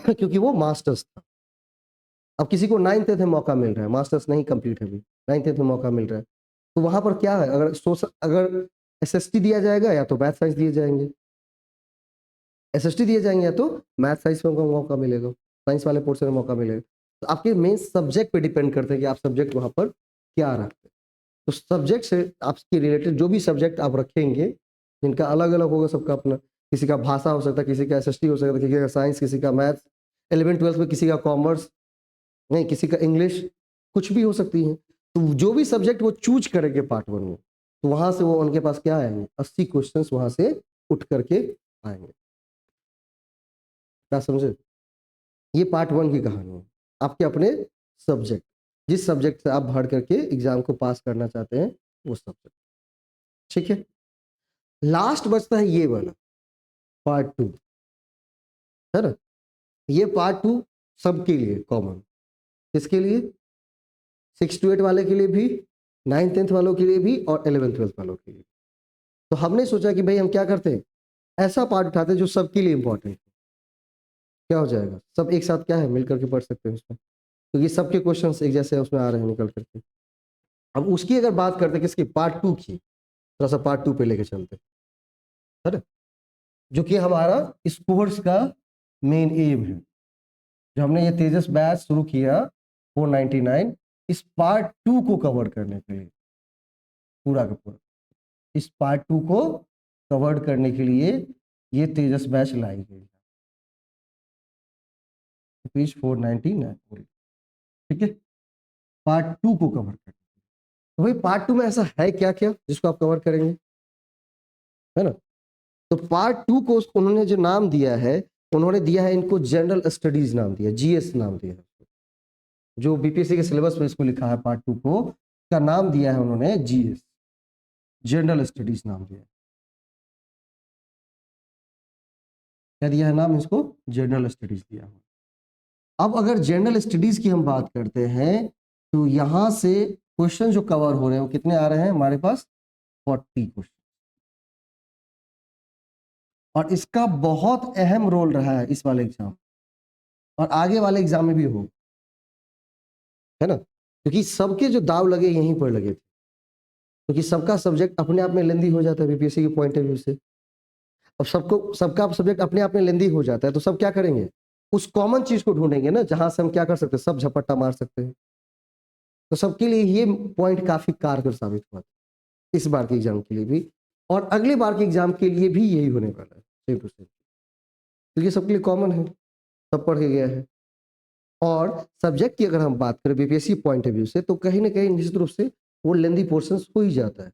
क्योंकि वो मास्टर्स था। अब किसी को 9th-10th में मौका मिल रहा है, मास्टर्स नहीं कंप्लीट है अभी, 9th-10th में मौका मिल रहा है, तो वहाँ पर क्या है, अगर एसएसटी दिया जाएगा या तो मैथ साइंस दिए जाएंगे, एसएसटी दिए जाएंगे या तो मैथ साइंस में उनको मौका मिलेगा, साइंस वाले पोर्शन में मौका मिलेगा। तो आपके मेन सब्जेक्ट पे डिपेंड करते हैं कि आप सब्जेक्ट वहाँ पर क्या रखते हैं। तो सब्जेक्ट से आपके रिलेटेड जो भी सब्जेक्ट आप रखेंगे, जिनका अलग अलग होगा सबका अपना, किसी का भाषा हो सकता है, किसी का एसएसटी हो सकता है, किसी का साइंस, किसी का मैथ्स, 11th-12th में किसी का कॉमर्स, नहीं किसी का इंग्लिश, कुछ भी हो सकती है। तो जो भी सब्जेक्ट वो चूज करेंगे पार्ट 1 में, तो वहां से वो उनके पास क्या आएंगे, 80 क्वेश्चंस वहां से उठ करके आएंगे। क्या समझे? ये पार्ट 1 की कहानी है, आपके अपने सब्जेक्ट, जिस सब्जेक्ट से आप भर करके एग्जाम को पास करना चाहते हैं वो सब्जेक्ट, ठीक है। लास्ट बचता है ये वाला पार्ट 2, है ना। ये पार्ट 2 सबके लिए कॉमन, किसके लिए, 6 to 8 वाले के लिए भी, 9th-10th वालों के लिए भी और 11th-12th वालों के लिए। तो हमने सोचा कि भाई हम क्या करते हैं, ऐसा पार्ट उठाते हैं जो सबके लिए इंपॉर्टेंट है। क्या हो जाएगा, सब एक साथ क्या है मिल करके पढ़ सकते हैं उसमें, क्योंकि सबके क्वेश्चंस एक जैसे उसमें आ रहे हैं निकल करके। अब उसकी अगर बात करते हैं किसकी, पार्ट 2 की, थोड़ा सा पार्ट 2 पे लेके चलते हैं, है ना, जो कि हमारा इस कोर्स का मेन एम है। जो हमने ये तेजस बैच शुरू किया 499, इस पार्ट 2 को कवर करने के लिए, पूरा का पूरा इस पार्ट 2 को कवर करने के लिए ये तेजस बैच लाई गई है, पेज 499, ठीक है, पार्ट 2 को कवर करने। तो भाई पार्ट 2 में ऐसा है क्या क्या जिसको आप कवर करेंगे, है ना। तो पार्ट 2 को उन्होंने जो नाम दिया है, उन्होंने दिया है इनको जनरल स्टडीज नाम दिया, जीएस नाम दिया है। जो बीपीएससी के सिलेबस में इसको लिखा है पार्ट 2 को, का नाम दिया है उन्होंने जीएस, जनरल स्टडीज नाम दिया है। क्या दिया है नाम इसको, जनरल स्टडीज दिया है। अब अगर जनरल स्टडीज की हम बात करते हैं, तो यहां से क्वेश्चन जो कवर हो रहे हैं वो कितने आ रहे हैं हमारे पास, 40 क्वेश्चन। और इसका बहुत अहम रोल रहा है इस वाले एग्जाम और आगे वाले एग्जाम में भी हो, है ना, क्योंकि सबके जो दाव लगे यहीं पर लगे थे, क्योंकि सबका सब्जेक्ट अपने आप में लेंदी हो जाता है बीपीएससी के पॉइंट ऑफ व्यू से। अब सबका सब्जेक्ट अपने आप में लेंदी हो जाता है, तो सब क्या करेंगे, उस कॉमन चीज को ढूंढेंगे ना, जहां से हम क्या कर सकते हैं, सब झपट्टा मार सकते हैं। तो सबके लिए ये पॉइंट काफी कारगर साबित हुआ था, इस बार के एग्जाम के लिए भी, और अगले बार के एग्जाम के लिए भी यही होने वाला है, सेम टू सेम, क्योंकि सबके लिए कॉमन है, सब पढ़ के गया है। और सब्जेक्ट की अगर हम बात करें बीपीएससी पॉइंट ऑफ व्यू से, तो कहीं ना कहीं निश्चित रूप से वो लेंदी पोर्शन हो ही जाता है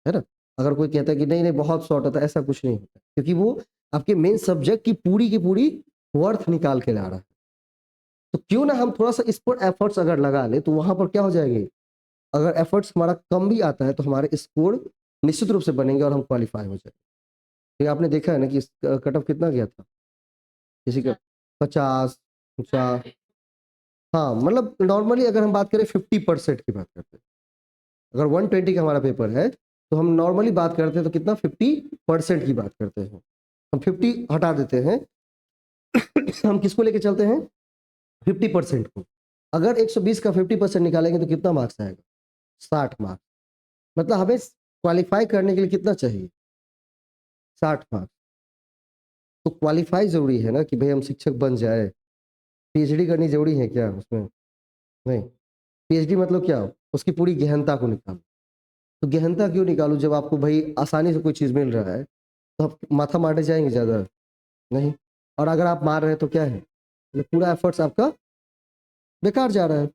ना। अगर कोई कहता है कि नहीं नहीं बहुत शॉर्ट होता है, ऐसा कुछ नहीं होता, क्योंकि वो आपके मेन सब्जेक्ट की पूरी वर्थ निकाल के ला रहा है। तो क्यों ना हम थोड़ा सा इस पर एफर्ट्स अगर लगा ले, तो वहां पर क्या हो जाएंगे, अगर एफर्ट्स हमारा कम भी आता है तो हमारे स्कोर निश्चित रूप से बनेंगे और हम क्वालिफाई हो जाएंगे। ये आपने देखा है ना कि कट ऑफ कितना गया था, किसी का 50, 50, हाँ मतलब नॉर्मली अगर हम बात करें 50% की बात करते हैं, अगर 120 का हमारा पेपर है तो हम नॉर्मली बात करते हैं तो कितना 50% की बात करते हैं, हम 50 हटा देते हैं हम किसको लेके चलते हैं, 50% को। अगर 120 का 50% निकालेंगे तो कितना मार्क्स आएगा, 60 मार्क्स। मतलब हमें क्वालिफाई करने के लिए कितना चाहिए, 60 मार्क्स। तो क्वालिफाई जरूरी है ना कि भाई हम शिक्षक बन जाए, पीएचडी करनी जरूरी है क्या उसमें, नहीं। पीएचडी मतलब क्या, उसकी पूरी गहनता को निकालो। तो गहनता क्यों निकालूं, जब आपको भाई आसानी से कोई चीज मिल रहा है तो आप माथा मारने जाएंगे ज्यादा, नहीं। और अगर आप मार रहे हैं तो क्या है, मतलब पूरा एफर्ट्स आपका बेकार जा रहा है।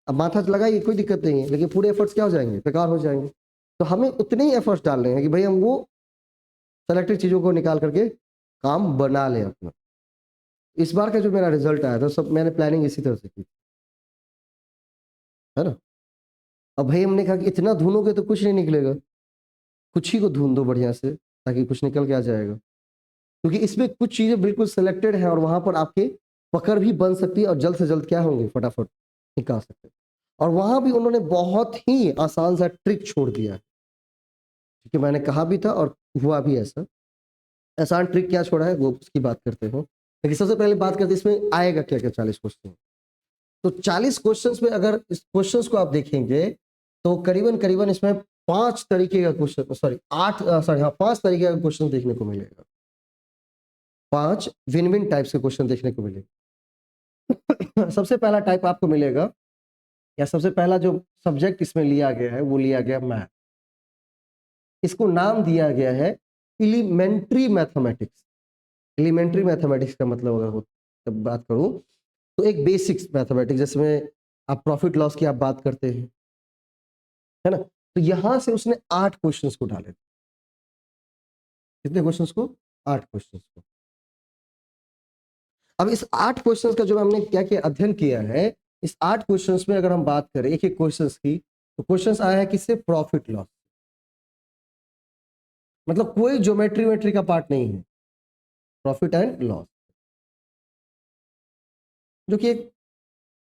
अब माथा लगाइए, कोई दिक्कत नहीं है, लेकिन पूरे एफर्ट्स क्या हो जाएंगे, बेकार हो जाएंगे। तो हमें उतने ही एफर्ट्स डालने हैं कि भाई हम वो सेलेक्टेड चीज़ों को निकाल करके काम बना लें अपना। इस बार का जो मेरा रिजल्ट आया था, सब मैंने प्लानिंग इसी तरह से की, है ना। अब भाई हमने कहा कि इतना ढूंढोगे तो कुछ नहीं निकलेगा, कुछ ही को ढूंढ दो बढ़िया से, ताकि कुछ निकल के आ जाएगा। क्योंकि इसमें कुछ चीज़ें बिल्कुल सिलेक्टेड हैं और वहाँ पर आपके पकड़ भी बन सकती है और जल्द से जल्द क्या होंगे, फटाफट निकाल सकते हैं। और वहाँ भी उन्होंने बहुत ही आसान सा ट्रिक छोड़ दिया है, क्योंकि मैंने कहा भी था और हुआ भी ऐसा। आसान ट्रिक क्या छोड़ा है वो उसकी बात करते हैं। लेकिन सबसे पहले बात करते हैं इसमें आएगा क्या क्या 40 क्वेश्चन। तो 40 क्वेश्चंस में अगर इस क्वेश्चंस को आप देखेंगे तो करीबन करीबन इसमें 5 तरीके का क्वेश्चन, सॉरी 5 तरीके का क्वेश्चन देखने को मिलेगा। 5 विन विन टाइप्स के क्वेश्चन देखने को मिलेगा। सबसे पहला टाइप आपको मिलेगा, या सबसे पहला जो सब्जेक्ट इसमें लिया गया है वो लिया गया मैथ। इसको नाम दिया गया है एलिमेंट्री मैथमेटिक्स। एलिमेंट्री मैथमेटिक्स का मतलब अगर जब बात करूं तो एक बेसिक्स मैथमेटिक्स, जिसमें आप प्रॉफिट लॉस की आप बात करते हैं, है ना। तो यहां से उसने 8 क्वेश्चंस को डाले। कितने क्वेश्चंस को? 8 क्वेश्चंस को। अब इस 8 क्वेश्चंस का जो हमने क्या क्या अध्ययन किया है, इस 8 क्वेश्चंस में अगर हम बात करें एक एक क्वेश्चंस की, तो क्वेश्चंस आया है किससे? Profit loss. मतलब कोई ज्योमेट्री वेट्री का पार्ट नहीं है, प्रॉफिट एंड लॉस, जो कि एक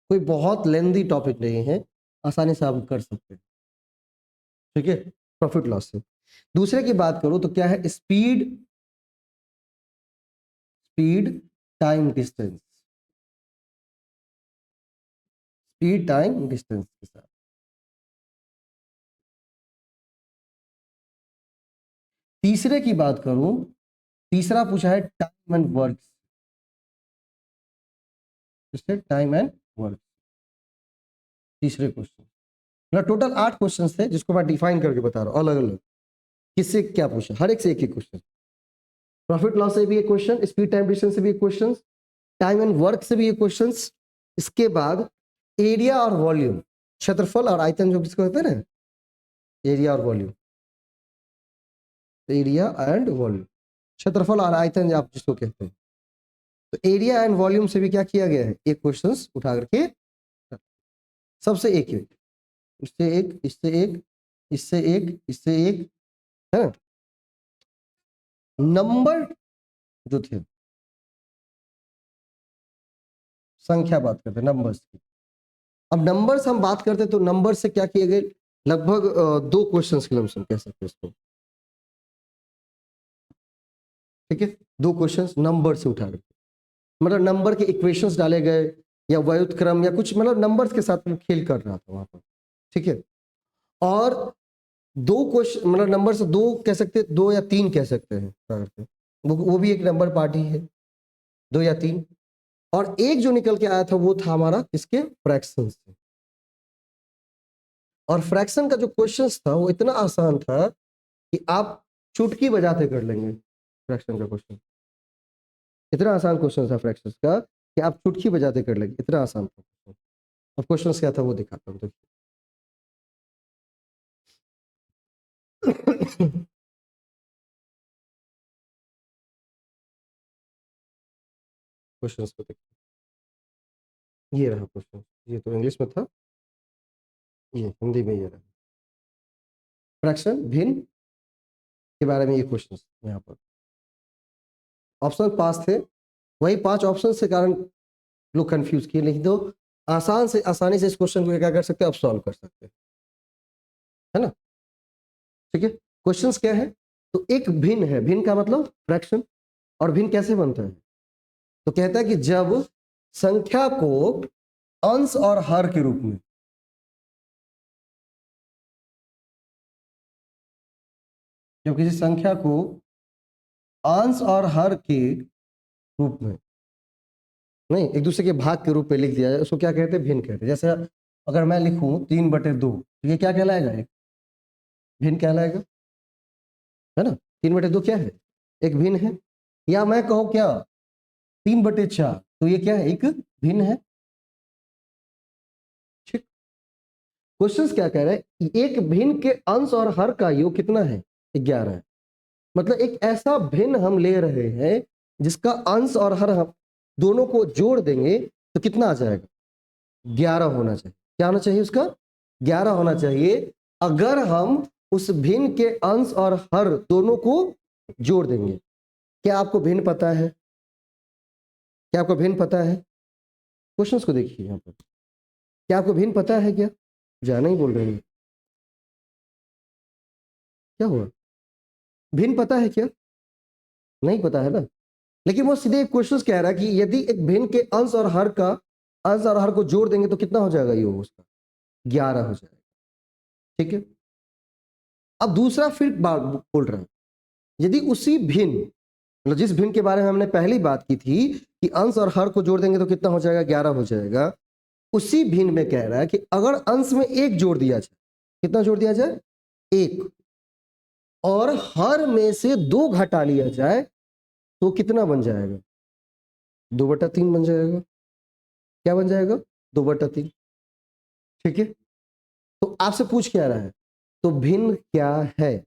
कोई बहुत लेंदी टॉपिक नहीं है, आसानी से आप कर सकते हैं, ठीक है, प्रॉफिट लॉस से। दूसरे की बात करूं तो क्या है? Speed, speed time distance, speed time distance के साथ। तीसरे की बात करूं, तीसरा पूछा है टाइम एंड वर्क, इससे टाइम एंड वर्क, तीसरे क्वेश्चन। मतलब टोटल 8 क्वेश्चन थे, जिसको मैं डिफाइन करके बता रहा हूं अलग अलग, किससे क्या पूछा, हर एक से एक एक क्वेश्चन। प्रॉफिट लॉस से भी एक क्वेश्चन, स्पीड टाइम डिस्टेंस से भी एक क्वेश्चन, टाइम एंड वर्क से भी एक क्वेश्चन। इसके बाद एरिया और वॉल्यूम, क्षेत्रफल और आयतन, जो किसको कहते हैं ना, एरिया और वॉल्यूम, एरिया एंड वॉल्यूम, क्षेत्रफल और आयतन आप जिसको कहते हैं। तो एरिया एंड वॉल्यूम से भी क्या किया गया है, एक क्वेश्चंस उठा करके, सबसे एक एक, इससे एक, इससे एक, इससे एक, इससे एक, है। नंबर जो थे, संख्या बात करते हैं नंबर्स की। अब नंबर्स हम बात करते हैं तो नंबर से क्या किए गए, लगभग 2 क्वेश्चंस के लमसम कह सकते हैं इसको, ठीक है। 2 क्वेश्चंस नंबर से उठा करके, मतलब नंबर के इक्वेशंस डाले गए या व्युत्क्रम या कुछ, मतलब नंबर्स के साथ में खेल कर रहा था वहां पर, ठीक है। और 2 क्वेश्चन, मतलब नंबर से 2 कह सकते हैं, 2 या 3 कह सकते हैं, वो भी एक नंबर पार्टी है, 2 या 3। और एक जो निकल के आया था वो था हमारा इसके फ्रैक्शन से। और फ्रैक्शन का जो क्वेश्चन था वो इतना आसान था कि आप चुटकी बजाते कर लेंगे। फ्रैक्शन का क्वेश्चन इतना आसान क्वेश्चन था फ्रैक्शन का कि आप चुटकी बजाते कर लेंगे, इतना आसान था। अब क्वेश्चन क्या था वो दिखाता हूँ, देखिए। क्वेश्चंस को देखिए, ये रहा क्वेश्चन, ये तो इंग्लिश में था, ये हिंदी में ये रहा। फ्रैक्शन भिन्न के बारे में ये क्वेश्चन यहाँ पर ऑप्शन 5 थे, वही 5 ऑप्शन के कारण लोग कंफ्यूज किए, लेकिन तो आसान से आसानी से इस क्वेश्चन को क्या कर सकते हैं, आप सॉल्व कर सकते हैं, है ना, ठीक है। क्वेश्चंस क्या है? तो एक भिन्न है, भिन्न का मतलब फ्रैक्शन। और भिन्न कैसे बनता है? तो कहता है कि जब संख्या को अंश और हर के रूप में, जब किसी संख्या को अंश और हर के रूप में, नहीं एक दूसरे के भाग के रूप में लिख दिया जाए, उसको क्या कहते हैं, भिन्न कहते हैं। जैसे अगर मैं लिखूं 3/2, तो ये क्या कहलाएगा, एक भिन्न कहलाएगा, है ना। 3/2 क्या है, एक भिन्न है। या मैं कहूं क्या 3/4, तो ये क्या है, एक भिन्न है। क्वेश्चन क्या कह रहा है, एक भिन्न के अंश और हर का योग कितना है, 11 है। मतलब एक ऐसा भिन्न हम ले रहे हैं जिसका अंश और हर हम दोनों को जोड़ देंगे तो कितना आ जाएगा, 11 होना चाहिए। क्या होना चाहिए उसका, 11 होना चाहिए। अगर हम उस भिन्न के अंश और हर दोनों को जोड़ देंगे। क्या आपको भिन्न पता है, क्या आपको भिन्न पता है? क्वेश्चंस को देखिए यहाँ पर, क्या आपको भिन्न पता है? क्या जाना ही बोल रही है, क्या हुआ, भिन्न पता है क्या? नहीं पता है ना। लेकिन वो सीधे क्वेश्चन कह रहा है कि यदि एक भिन्न के अंश और हर का, अंश और हर को जोड़ देंगे तो कितना हो जाएगा योग उसका, 11 हो जाएगा। ठीक है, अब दूसरा फिर बात बोल रहा है, यदि उसी भिन्न, मतलब जिस भिन्न के बारे में हमने पहली बात की थी कि अंश और हर को जोड़ देंगे तो कितना हो जाएगा, 11 हो जाएगा, उसी भिन्न में कह रहा है कि अगर अंश में एक जोड़ दिया जाए, कितना जोड़ दिया जाए, एक, और हर में से 2 घटा लिया जाए तो कितना बन जाएगा, 2/3 बन जाएगा। क्या बन जाएगा, 2/3। ठीक है, तो आपसे पूछ क्या रहा है, तो भिन्न क्या है,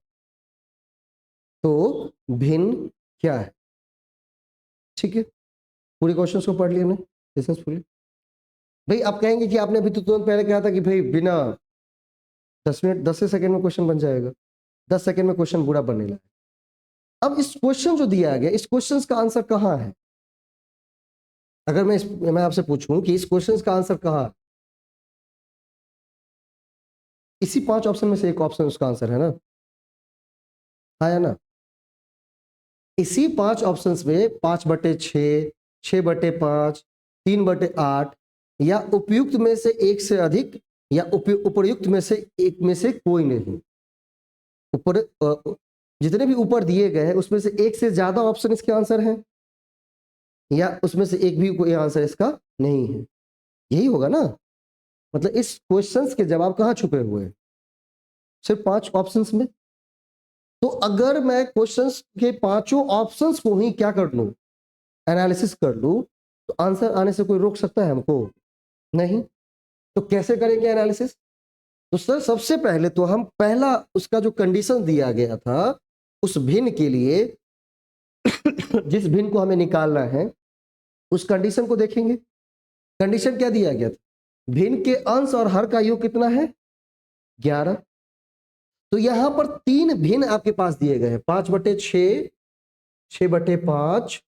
तो भिन्न क्या है। ठीक है, पूरे क्वेश्चंस को पढ़ लिया हमने सक्सेसफुली। भाई आप कहेंगे कि आपने अभी तो तुरंत पहले कहा था कि भाई बिना 10 मिनट 10 सेकंड में क्वेश्चन बन जाएगा, 10 सेकंड में क्वेश्चन पूरा बनने लगा। अब इस क्वेश्चन जो दिया गया, इस क्वेश्चन का आंसर कहाँ है? अगर मैं आपसे पूछूं कि इस क्वेश्चन का आंसर कहाँ है, इसी 5 ऑप्शन में से एक ऑप्शन उसका आंसर है ना, आया ना। इसी 5 ऑप्शंस में 5/6, 6/5, 3/8 या उपयुक्त में से एक से अधिक या उपर्युक्त में से एक में से कोई नहीं। ऊपर जितने भी ऊपर दिए गए हैं उसमें से एक से ज्यादा ऑप्शन इसके आंसर हैं या उसमें से एक भी कोई आंसर इसका नहीं है, यही होगा ना। मतलब इस क्वेश्चंस के जवाब कहाँ छुपे हुए हैं, सिर्फ 5 ऑप्शंस में। तो अगर मैं क्वेश्चंस के पांचों ऑप्शंस को ही क्या कर लूं, एनालिसिस कर लूं, तो आंसर आने से कोई रोक सकता है हमको? नहीं। तो कैसे करेंगे एनालिसिस? तो सर सबसे पहले तो हम पहला उसका जो कंडीशन दिया गया था उस भिन्न के लिए जिस भिन्न को हमें निकालना है उस कंडीशन को देखेंगे। कंडीशन क्या दिया गया था, भिन्न के अंश और हर का योग कितना है, 11। तो यहां पर 3 भिन्न आपके पास दिए गए हैं, 5/6, 6/5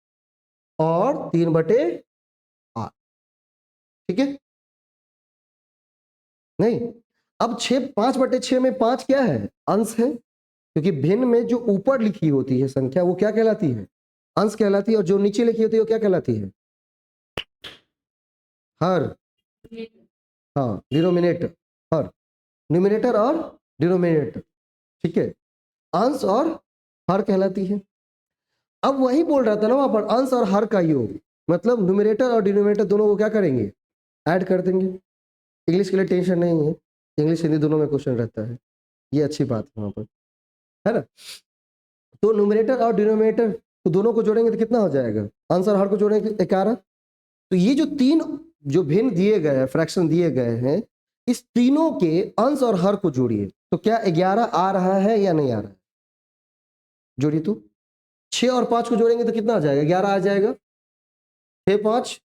और 3/8। ठीक है, नहीं। अब 5/6 में 5 क्या है, अंश है, क्योंकि भिन्न में जो ऊपर लिखी होती है संख्या वो क्या कहलाती है, अंश कहलाती है, और जो नीचे लिखी होती है वो क्या कहलाती है, हर। हाँ, डिनोमिनेटर, हर, न्यूमिनेटर और डिनोमिनेटर। ठीक है, अंश और हर कहलाती है। अब वही बोल रहा था ना वहां पर, अंश और हर का योग, मतलब न्यूमिनेटर और डिनोमिनेटर दोनों को क्या करेंगे, ऐड कर देंगे। इंग्लिश के लिए टेंशन नहीं है, इंग्लिश हिंदी दोनों में क्वेश्चन रहता है, ये अच्छी बात है वहां पर, है ना। तो न्यूमिनेटर और डिनोमिनेटर तो दोनों को जोड़ेंगे तो कितना हो जाएगा, अंश और हर को जोड़ेंगे 11। तो ये जो 3 जो भिन्न दिए गए हैं, फ्रैक्शन दिए गए हैं, इस तीनों के अंश और हर को जोड़िए तो क्या 11 आ रहा है या नहीं आ रहा है, जोड़िए तो। 6 और 5 को जोड़ेंगे तो कितना आ जाएगा, 11 आ जाएगा। 6 5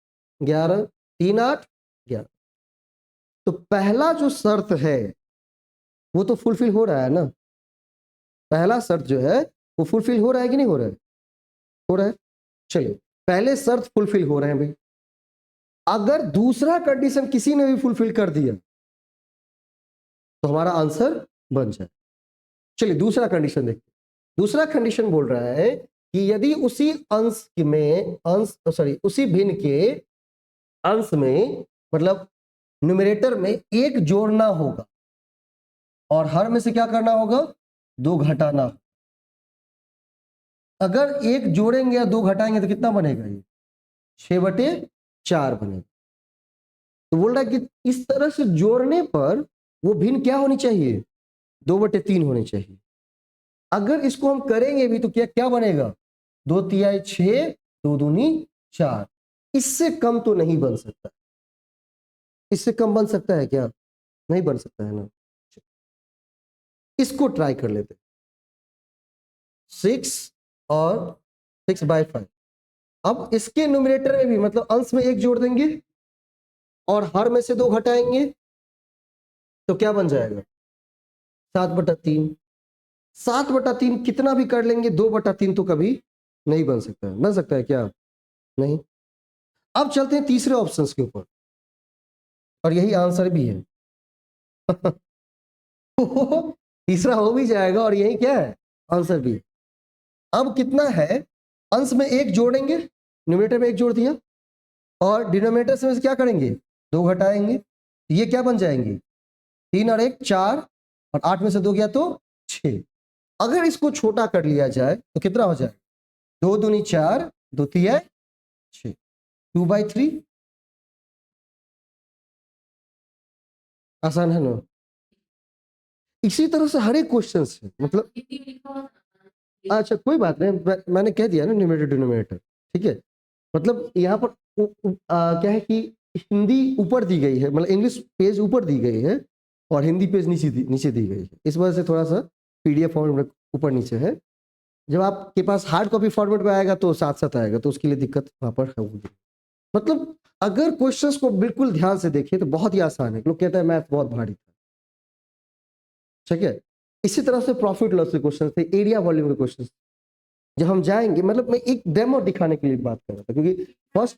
11, 3 8 11। तो पहला जो शर्त है वो तो फुलफिल हो रहा है ना, पहला शर्त जो है वो फुलफिल हो रहा है कि नहीं हो रहा है, हो रहा है। चलिए, पहले शर्त फुलफिल हो रहे हैं भाई। अगर दूसरा कंडीशन किसी ने भी फुलफिल कर दिया तो हमारा आंसर बन जाए। चलिए दूसरा कंडीशन देखते हैं। दूसरा कंडीशन बोल रहा है कि यदि उसी अंश में उसी भिन्न के अंश में, मतलब न्यूमरेटर में एक जोड़ना होगा और हर में से क्या करना होगा, 2 घटाना। अगर एक जोड़ेंगे या 2 घटाएंगे तो कितना बनेगा, ये 6/4 बनेगा। तो बोल रहा है कि इस तरह से जोड़ने पर वो भिन्न क्या होनी चाहिए, 2/3 होनी चाहिए। अगर इसको हम करेंगे भी तो क्या क्या बनेगा, 2 तिहाई 6, 2 दूनी 4। इससे कम तो नहीं बन सकता, इससे कम बन सकता है क्या, नहीं बन सकता है ना। इसको ट्राई कर लेते, 6 और 6/5। अब इसके न्यूमरेटर में भी मतलब अंश में 1 जोड़ देंगे और हर में से 2 घटाएंगे तो क्या बन जाएगा, 7/3। 7/3 कितना भी कर लेंगे, 2/3 तो कभी नहीं बन सकता है। बन सकता है क्या, नहीं। अब चलते हैं तीसरे ऑप्शन के ऊपर और यही आंसर भी है। तीसरा हो भी जाएगा और यही क्या है, आंसर भी। अब कितना है, अंश में 1 जोड़ेंगे, न्यूमरेटर में 1 जोड़ दिया और डिनोमिनेटर से क्या करेंगे, 2 घटाएंगे, ये क्या बन जाएंगे, 3 और 1 4 और 8 में से 2 गया तो 6। अगर इसको छोटा कर लिया जाए तो कितना हो जाए, 2 दूनी 4, 2 तिया 6, 2/3। आसान है ना। इसी तरह से हर एक क्वेश्चन से मतलब, अच्छा कोई बात नहीं, मैंने कह दिया ना न्यूमरेटर डिनोमिनेटर, ठीक है। मतलब यहाँ पर क्या है कि हिंदी ऊपर दी गई है, मतलब इंग्लिश पेज ऊपर दी गई है और हिंदी पेज नीचे दी गई है, इस वजह से थोड़ा सा पीडीएफ फॉर्मेट ऊपर नीचे है। जब आपके पास हार्ड कॉपी फॉर्मेट में आएगा तो साथ साथ आएगा, तो उसके लिए दिक्कत वहां पर होगी। मतलब अगर क्वेश्चंस को बिल्कुल ध्यान से देखें तो बहुत ही आसान है। लोग कहते हैं मैथ बहुत भारी था, ठीक है। इसी तरह से प्रॉफिट लॉस के क्वेश्चन थे, एरिया वॉल्यूम के क्वेश्चन। जब हम जाएंगे, मतलब मैं एक डेमो दिखाने के लिए बात कर रहा था, क्योंकि फर्स्ट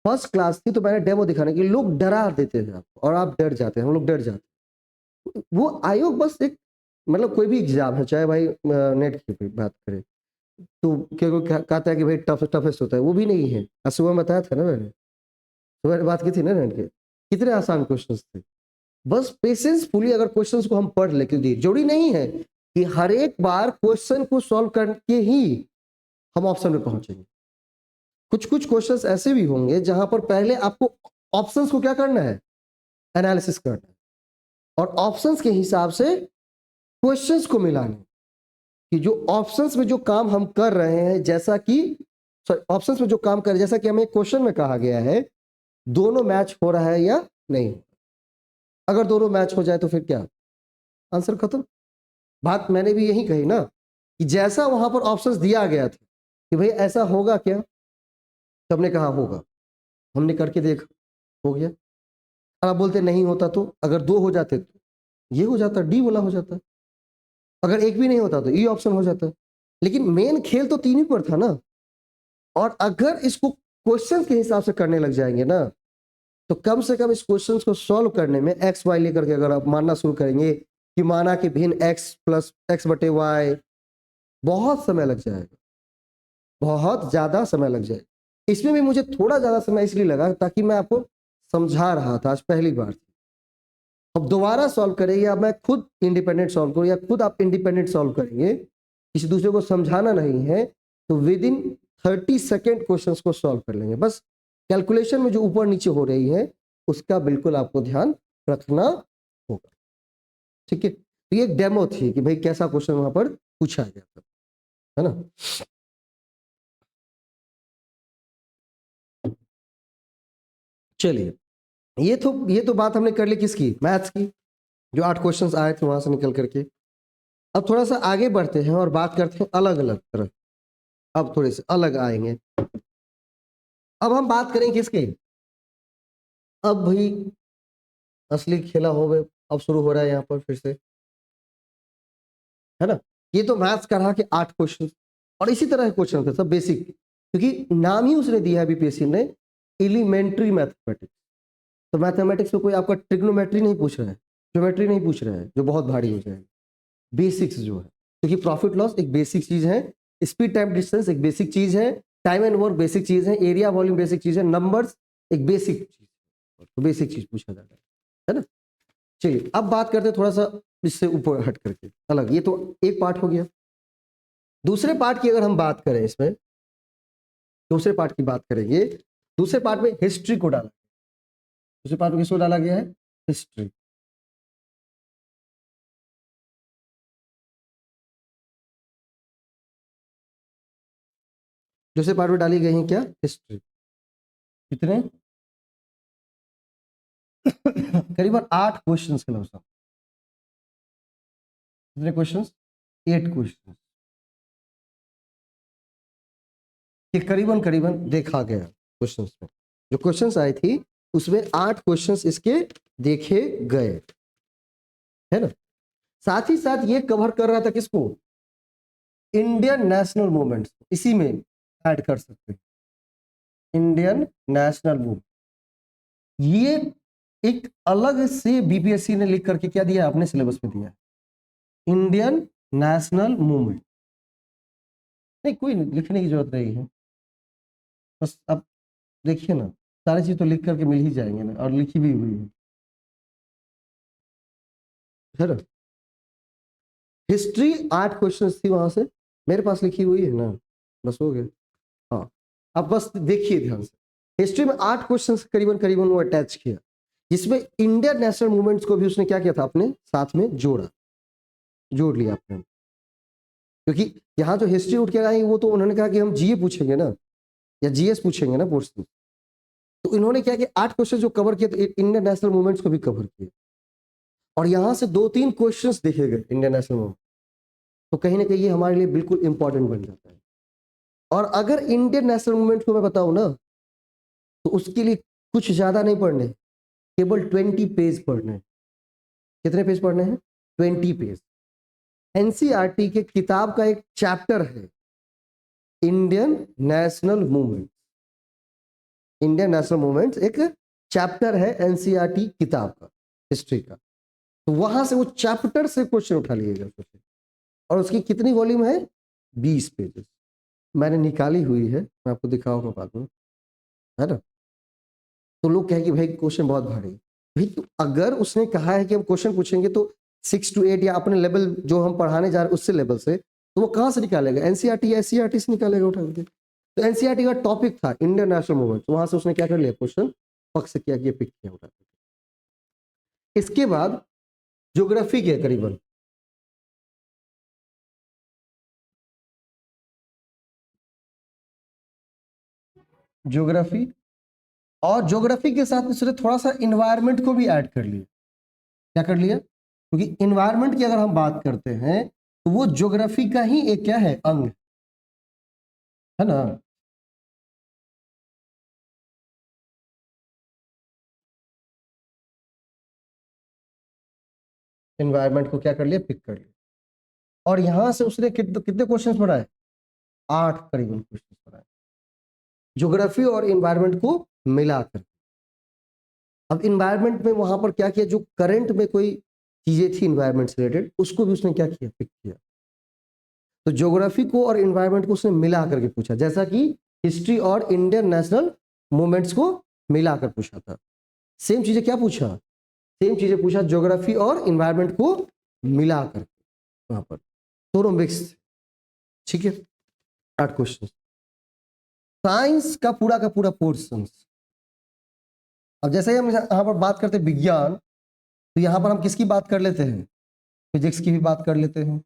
फर्स्ट क्लास थी तो मैंने डेमो दिखाने के लिए, लोग डरा देते थे आपको और आप डर जाते हैं, हम लोग डर जाते हैं। वो आयोग बस एक, मतलब कोई भी एग्जाम है, चाहे भाई नेट की बात करें तो कहता है कि भाई टफेस्ट होता है, वो भी नहीं है। आज सुबह बताया था ना मैंने, सुबह बात की थी ना नेट के, कितने आसान क्वेश्चन थे। बस पेशेंसफुली अगर क्वेश्चंस को हम पढ़ ले, क्योंकि जरूरी नहीं है कि हर एक बार क्वेश्चन को सॉल्व करके ही हम ऑप्शन में पहुंचेंगे। कुछ कुछ क्वेश्चंस ऐसे भी होंगे जहां पर पहले आपको ऑप्शंस को क्या करना है, एनालिसिस करना है और ऑप्शंस के हिसाब से क्वेश्चंस को मिलाना, कि जो ऑप्शंस में जो काम हम कर रहे हैं, जैसा कि ऑप्शंस में जो काम कर रहे हैं, जैसा कि हमें क्वेश्चन में कहा गया है, दोनों मैच हो रहा है या नहीं। अगर दोनों मैच हो जाए तो फिर क्या, आंसर खत्म। बात मैंने भी यही कही ना, कि जैसा वहां पर ऑप्शंस दिया गया था कि भाई ऐसा होगा क्या, सबने कहा होगा, हमने करके देखा, हो गया। और आप बोलते नहीं होता तो, अगर 2 हो जाते तो ये हो जाता, डी वाला हो जाता, अगर एक भी नहीं होता तो ई ऑप्शन हो जाता। लेकिन मेन खेल तो 3 ही पर था ना। और अगर इसको क्वेश्चन के हिसाब से करने लग जाएंगे ना, तो कम से कम इस क्वेश्चन को सॉल्व करने में एक्स वाई लेकर के अगर आप मानना शुरू करेंगे कि माना कि भिन्न एक्स प्लस एक्स बटे वाई, बहुत समय लग जाएगा, बहुत ज्यादा समय लग जाएगा। इसमें भी मुझे थोड़ा ज्यादा समय इसलिए लगा ताकि मैं आपको समझा रहा था, आज पहली बार थी। अब दोबारा सॉल्व करें या मैं खुद इंडिपेंडेंट सॉल्व करूं या खुद आप इंडिपेंडेंट सॉल्व करेंगे, किसी दूसरे को समझाना नहीं है, तो विद इन 30 सेकेंड क्वेश्चंस को सॉल्व कर लेंगे। बस कैलकुलेशन में जो ऊपर नीचे हो रही है उसका बिल्कुल आपको ध्यान रखना होगा, ठीक है। तो ये एक डेमो थी कि भाई कैसा क्वेश्चन वहां पर पूछा गया था, है ना। चलिए, ये तो बात हमने कर ली किसकी, मैथ्स की, जो 8 क्वेश्चंस आए थे वहां से निकल करके। अब थोड़ा सा आगे बढ़ते हैं और बात करते हैं अलग अलग तरह, अब थोड़े से अलग आएंगे। अब हम बात करें किसके, अब भाई असली खेला हो गए, अब शुरू हो रहा है यहाँ पर फिर से, है ना। ये तो मैथ्स का रहा कि 8 क्वेश्चन और इसी तरह के क्वेश्चन थे सब बेसिक, क्योंकि नाम ही उसने दिया है बीपीएससी ने, एलिमेंट्री मैथमेटिक्स। तो मैथमेटिक्स में कोई आपका ट्रिग्नोमेट्री नहीं पूछ रहा है, ज्योमेट्री नहीं पूछ रहा है जो बहुत भारी हो जाएगा, बेसिक्स जो है। क्योंकि प्रॉफिट लॉस एक बेसिक चीज है, स्पीड टाइम डिस्टेंस एक बेसिक चीज है, टाइम एंड वर्क बेसिक चीज है, एरिया वॉल्यूम बेसिक चीज है, नंबर्स एक बेसिक चीज, तो बेसिक चीज पूछा जाता है ना। चलिए अब बात करते हैं थोड़ा सा इससे ऊपर हट करके अलग, ये तो एक पार्ट हो गया। दूसरे पार्ट की अगर हम बात करें, इसमें दूसरे पार्ट की बात करेंगे, दूसरे पार्ट में हिस्ट्री को डाला, दूसरे पार्ट में किसको डाला गया है, हिस्ट्री। दूसरे पार्ट में डाली गई है क्या, हिस्ट्री। कितने, करीबन 8 क्वेश्चंस के लमसम। कितने क्वेश्चंस? 8 क्वेश्चंस। ये करीबन करीबन देखा गया क्वेश्चंस में, जो क्वेश्चंस आई थी उसमें 8 क्वेश्चंस इसके देखे गए, है ना। साथ ही साथ ये कवर कर रहा था किसको? इंडियन नेशनल मूवमेंट, इसी में ऐड कर सकते हैं इंडियन नेशनल मूवमेंट। ये एक अलग से बीपीएससी ने लिख करके क्या दिया, अपने सिलेबस में दिया, इंडियन नेशनल मूवमेंट। नहीं, कोई लिखने की जरूरत नहीं है, बस अब देखिए ना, सारी चीज तो लिख करके मिल ही जाएंगे ना, और लिखी भी हुई है ना। हिस्ट्री 8 क्वेश्चन थी वहां से, मेरे पास लिखी हुई है ना, बस हो गया। हाँ, अब बस देखिए ध्यान से, हिस्ट्री में 8 क्वेश्चन करीबन करीबन वो अटैच किया, जिसमें इंडियन नेशनल मूवमेंट्स को भी उसने क्या किया था, अपने साथ में जोड़ लिया अपने। क्योंकि यहाँ जो हिस्ट्री उठ के आई वो तो उन्होंने कहा कि हम जीए पूछेंगे ना, या जीएस पूछेंगे ना पोर्सन, तो इन्होंने क्या किया, 8 क्वेश्चन जो कवर किए तो इंडियन नेशनल मूवमेंट्स को भी कवर किया, और यहाँ से 2-3 क्वेश्चंस देखे गए इंडियन नेशनल मूवमेंट, तो कहीं ना कहीं ये हमारे लिए बिल्कुल इंपॉर्टेंट बन जाता है। और अगर इंडियन नेशनल मूवमेंट को मैं बताऊं ना, तो उसके लिए कुछ ज्यादा नहीं पढ़ने, केवल 20 पेज पढ़ने हैं। कितने पेज पढ़ने हैं? 20 पेज। एनसीईआरटी के किताब का एक चैप्टर है Indian national movement. Indian national movement एक चैप्टर है एनसीईआरटी किताब का, हिस्ट्री का, तो वहां से वो चैप्टर से क्वेश्चन उठा लिएगा सोचिए। और उसकी कितनी वॉल्यूम है? 20 पेजेस। मैंने निकाली हुई है, मैं आपको दिखाऊंगा बाद में, है ना। तो लोग कहें कि भाई क्वेश्चन बहुत भारी है। भाई तो अगर उसने कहा है कि हम क्वेश्चन पूछेंगे तो 6 to 8 या अपने लेवल जो हम पढ़ाने जा रहे हैं उससे लेवल से, तो वो कहाँ से निकालेगा? एनसीईआरटी या एससीईआरटी से निकालेगा उठा के। तो एनसीईआरटी का टॉपिक था इंडियन नेशनल मूवमेंट, तो वहां से उसने क्या कर लिया, क्वेश्चन पक से किया कि पिक किया उठा के। इसके बाद ज्योग्राफी के करीबन ज्योग्राफी, और ज्योग्राफी के साथ उसने थोड़ा सा इन्वायरमेंट को भी ऐड कर लिया। क्या कर लिया? क्योंकि इन्वायरमेंट की अगर हम बात करते हैं तो वो ज्योग्राफी का ही एक क्या है, अंग है ना। इन्वायरमेंट को क्या कर लिया, पिक कर लिया, और यहां से उसने कितने क्वेश्चन पढ़ाए? 8 करीबन क्वेश्चन पढ़ाए, ज्योग्राफी और इन्वायरमेंट को मिलाकर। अब इन्वायरमेंट में वहां पर क्या किया, जो करंट में कोई चीजें थी इन्वायरमेंट से रिलेटेड, उसको भी उसने क्या किया, पिक किया। तो ज्योग्राफी को और इन्वायरमेंट को उसने मिला करके पूछा, जैसा कि हिस्ट्री और इंडियन नेशनल मूवमेंट्स को मिलाकर पूछा था। सेम चीजें क्या पूछा, सेम चीजें पूछा, ज्योग्राफी और इन्वायरमेंट को मिलाकर वहां पर, दोनों मिक्स। ठीक है, 8 क्वेश्चन। साइंस का पूरा पोर्शन। अब जैसे ही हम यहाँ पर बात करते हैं विज्ञान, तो यहाँ पर हम किसकी बात कर लेते हैं, फिजिक्स की भी बात कर लेते हैं।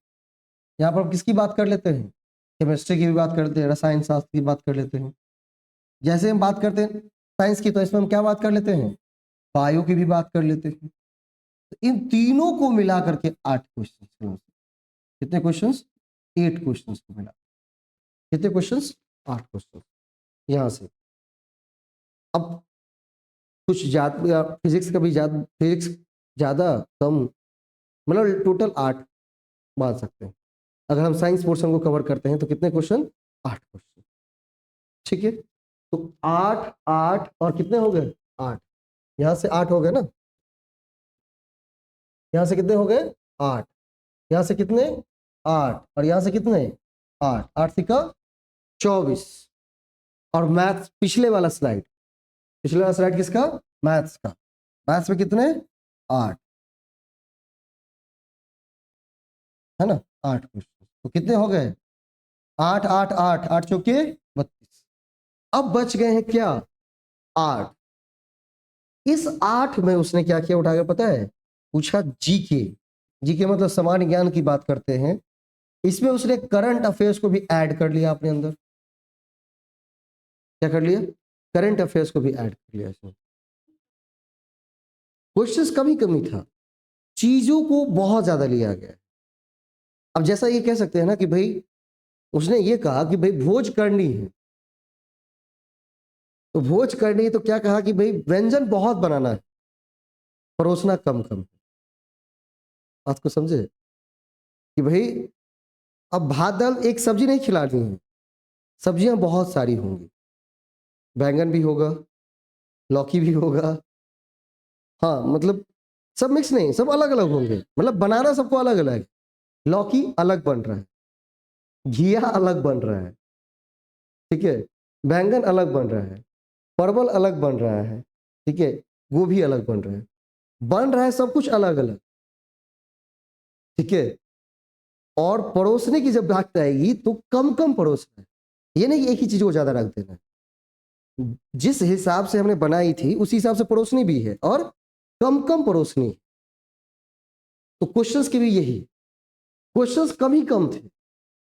यहाँ पर हम किसकी बात कर लेते हैं, केमिस्ट्री की भी बात कर लेते हैं, रसायन शास्त्र की बात कर लेते हैं। जैसे हम बात करते हैं साइंस की, तो इसमें हम क्या बात कर लेते हैं, बायो की भी बात कर लेते हैं। तो इन तीनों को मिला करके 8 क्वेश्चन। कितने क्वेश्चंस? 8 क्वेश्चंस को मिला। कितने क्वेश्चंस? 8 क्वेश्चन। यहाँ से अब कुछ ज्यादा फिजिक्स का भी ज्यादा, फिजिक्स ज्यादा कम, मतलब टोटल 8 मान सकते हैं। अगर हम साइंस पोर्शन को कवर करते हैं तो कितने क्वेश्चन? 8 क्वेश्चन। ठीक है, तो 8 8 और कितने हो गए? 8। यहाँ से 8 हो गए ना, यहाँ से कितने हो गए? 8। यहाँ से कितने? 8, और यहाँ से कितने? 8 8 सिक्का 24। और मैथ्स पिछले वाला स्लाइड किसका? मैथ्स का। मैथ्स में कितने? 8, है ना, 8 क्वेश्चन। तो कितने हो गए? 8 8 8 8 चौके 32। अब बच गए हैं क्या? 8। इस 8 में उसने क्या किया उठा के, पता है? पूछा जीके। जीके मतलब सामान्य ज्ञान की बात करते हैं। इसमें उसने करंट अफेयर्स को भी ऐड कर लिया अपने अंदर। क्या कर लिया? करंट अफेयर्स को भी ऐड कर लिया इसमें। क्वेश्चंस कम ही कम ही था, चीजों को बहुत ज्यादा लिया गया। अब जैसा ये कह सकते हैं ना कि भाई उसने ये कहा कि भाई भोज करनी है, तो भोज करनी है तो क्या कहा कि भाई व्यंजन बहुत बनाना है, परोसना कम कम। बात को समझे कि भाई अब भात दाल एक सब्जी नहीं खिलानी है, सब्जियां बहुत सारी होंगी, बैंगन भी होगा, लौकी भी होगा, हाँ मतलब सब मिक्स नहीं, सब अलग अलग होंगे, मतलब बनाना सबको अलग अलग। लौकी अलग बन रहा है, घिया अलग बन रहा है, ठीक है, बैंगन अलग बन रहा है, परवल अलग बन रहा है, ठीक है, गोभी अलग बन रहा है सब कुछ अलग अलग, ठीक है। और परोसने की जब बात आएगी तो कम कम परोसना है, ये नहीं कि एक ही चीज को ज्यादा रख देना है। जिस हिसाब से हमने बनाई थी उसी हिसाब से परोसनी भी है और कम कम परोसनी है। तो क्वेश्चंस के भी यही, क्वेश्चंस कम ही कम थे,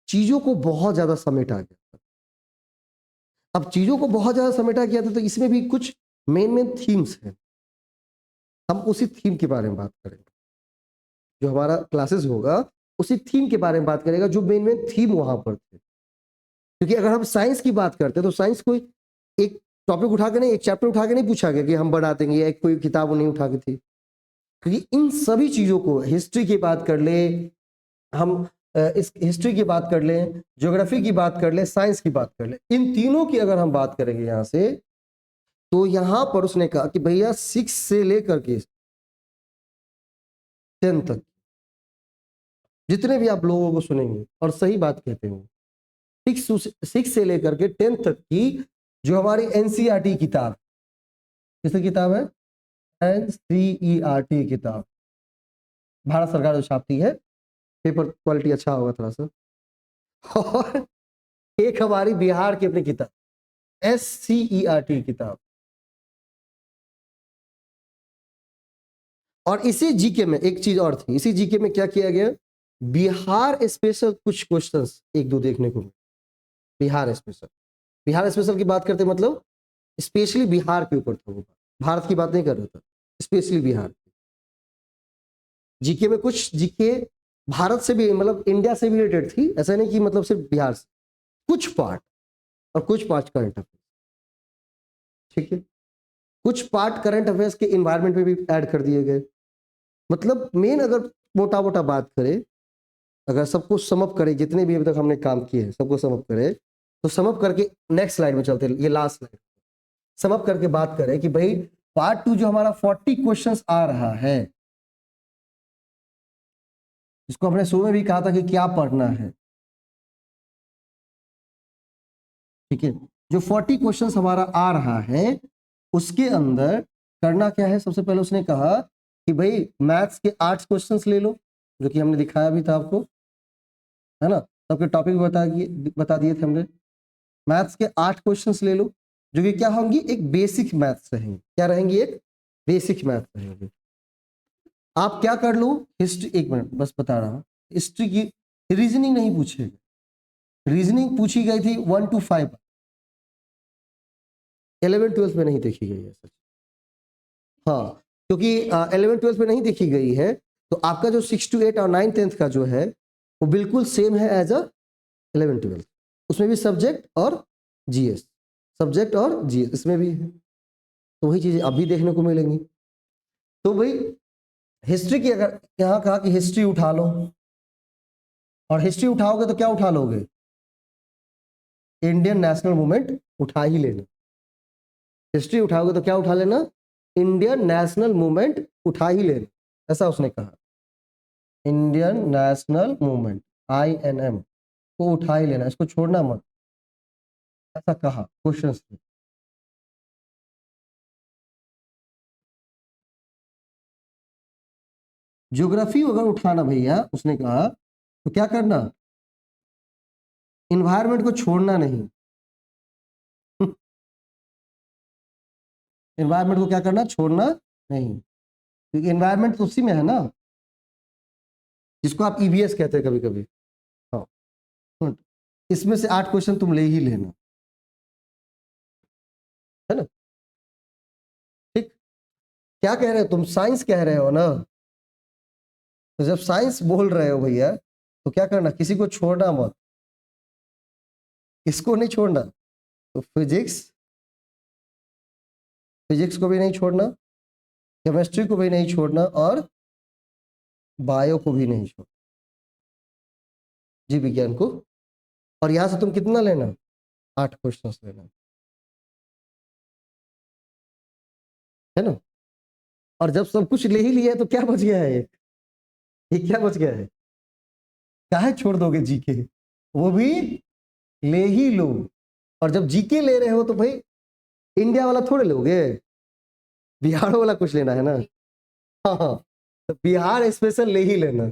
चीजों को बहुत ज्यादा समेटा गया। अब चीजों को बहुत ज्यादा समेटा गया था तो इसमें भी कुछ मेन मेन थीम्स हैं, हम उसी थीम के बारे में बात करेंगे। जो हमारा क्लासेस होगा उसी थीम के बारे में बात करेगा, जो मेन मेन थीम वहां पर थे। क्योंकि अगर हम साइंस की बात करते हैं तो साइंस कोई एक टॉपिक उठा के नहीं, एक चैप्टर उठा के नहीं पूछा गया कि हम बढ़ा देंगे, या एक कोई किताब नहीं उठा के थी। क्योंकि इन सभी चीजों को, हिस्ट्री की बात कर ले हम, इस हिस्ट्री की बात कर ले, ज्योग्राफी की बात कर ले, साइंस की बात कर ले, इन तीनों की अगर हम बात करेंगे यहां से, तो यहां पर उसने कहा कि भैया 6 से लेकर के 10 तक जितने भी आप लोगों को सुनेंगे, और सही बात कहते हैं, 6 से लेकर के 10 तक की जो हमारी एनसीईआरटी किताब, किसकी किताब है? एनसीईआरटी किताब, भारत सरकार जो छापती है, पेपर क्वालिटी अच्छा होगा थोड़ा सा। और एक हमारी बिहार की अपनी किताब एससीईआरटी किताब। और इसी जीके में एक चीज और थी, इसी जीके में क्या किया गया, बिहार स्पेशल कुछ क्वेश्चंस एक दो देखने को मिले। बिहार स्पेशल, बिहार स्पेशल की बात करते मतलब स्पेशली बिहार के ऊपर था वो, भारत की बात नहीं कर रहा था, स्पेशली बिहार। जीके में कुछ जीके भारत से भी, मतलब इंडिया से भी रिलेटेड थी, ऐसा नहीं कि मतलब सिर्फ बिहार से, कुछ पार्ट, और कुछ पार्ट करंट अफेयर्स, ठीक है, कुछ पार्ट करंट अफेयर्स के इन्वायरमेंट में भी ऐड कर दिए गए। मतलब मेन अगर मोटा मोटा बात करें, अगर सबको समअप करें, जितने भी अभी तक हमने काम किए हैं सबको समअप करें, तो समअप करके नेक्स्ट स्लाइड में चलते हैं, ये लास्ट स्लाइड, समअप करके बात करें कि भाई पार्ट 2 जो हमारा 40 क्वेश्चंस आ रहा है, जिसको हमने शुरू में भी कहा था कि क्या पढ़ना है, ठीक है, जो 40 क्वेश्चंस हमारा आ रहा है उसके अंदर करना क्या है। सबसे पहले उसने कहा कि भाई मैथ्स के 8 क्वेश्चंस ले लो, जो कि हमने दिखाया भी था आपको, है ना, सबके टॉपिक बता दिए थे हमने। मैथ्स के 8 क्वेश्चंस ले लो, जो कि क्या होंगी, एक बेसिक मैथ्स रहेंगे। क्या रहेंगी? एक बेसिक मैथ्स रहेंगे। आप क्या कर लो, हिस्ट्री, एक मिनट बस बता रहा हूँ, हिस्ट्री की रीजनिंग नहीं पूछेगा, रीजनिंग पूछी गई थी 1 to 5, 11-12 में नहीं देखी गई है सच। हाँ, क्योंकि 11-12 में नहीं देखी गई है, तो आपका जो 6 to 8 और 9-10 का जो है वो बिल्कुल सेम है एज अ 11-12, उसमें भी सब्जेक्ट और जीएस, सब्जेक्ट और जीएस इसमें भी है, तो वही चीजें अभी देखने को मिलेंगी। तो भाई हिस्ट्री की, अगर यहाँ कहा कि हिस्ट्री उठा लो, और हिस्ट्री उठाओगे तो क्या उठा लोगे, इंडियन नेशनल मूवमेंट उठा ही लेना। हिस्ट्री उठाओगे तो क्या उठा लेना, इंडियन नेशनल मूवमेंट उठा ही लेना, ऐसा उसने कहा। इंडियन नेशनल मूवमेंट INM को उठा ही लेना, इसको छोड़ना मत, ऐसा कहा क्वेश्चंस में। ज्योग्राफी अगर उठाना भैया, उसने कहा तो क्या करना, इन्वायरमेंट को छोड़ना नहीं। इन्वायरमेंट को क्या करना, छोड़ना नहीं, क्योंकि इन्वायरमेंट तो उसी में है ना, जिसको आप EVS कहते हैं कभी कभी। हाँ, तो इसमें से 8 क्वेश्चन तुम ले ही लेना, है ना, ठीक। क्या कह रहे हो तुम? साइंस कह रहे हो ना? तो जब साइंस बोल रहे हो भैया तो क्या करना, किसी को छोड़ना मत। किसको नहीं छोड़ना? तो फिजिक्स, फिजिक्स को भी नहीं छोड़ना, केमिस्ट्री को भी नहीं छोड़ना, और बायो को भी नहीं छोड़ना, जीव विज्ञान को। और यहां से तुम कितना लेना? 8 क्वेश्चन लेना, है ना? और जब सब कुछ ले ही लिया है तो क्या बच गया है? ये क्या बच गया है? काहे छोड़ दोगे जीके? वो भी ले ही लो। और जब जीके ले रहे हो तो भाई इंडिया वाला थोड़े लोगे, बिहार वाला कुछ लेना है ना। हाँ हाँ, तो बिहार स्पेशल ले ही लेना।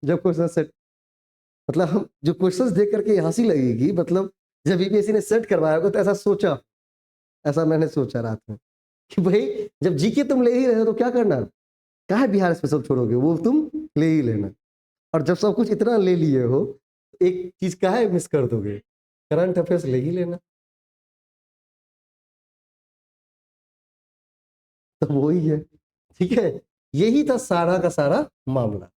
जब क्वेश्चन सेट, मतलब हम जो क्वेश्चंस देख करके हंसी लगेगी, मतलब जब यूपीएससी ने सेट करवाया होगा तो ऐसा सोचा, ऐसा मैंने सोचा रात में कि भाई जब जीके तुम ले ही रहे हो तो क्या करना, काहे बिहार स्पेशल छोड़ोगे, वो तुम ले ही लेना। और जब सब कुछ इतना ले लिए हो, एक चीज काहे मिस कर दोगे, करंट अफेयर्स ले ही लेना। तो वही है, ठीक है। यही था सारा का सारा मामला।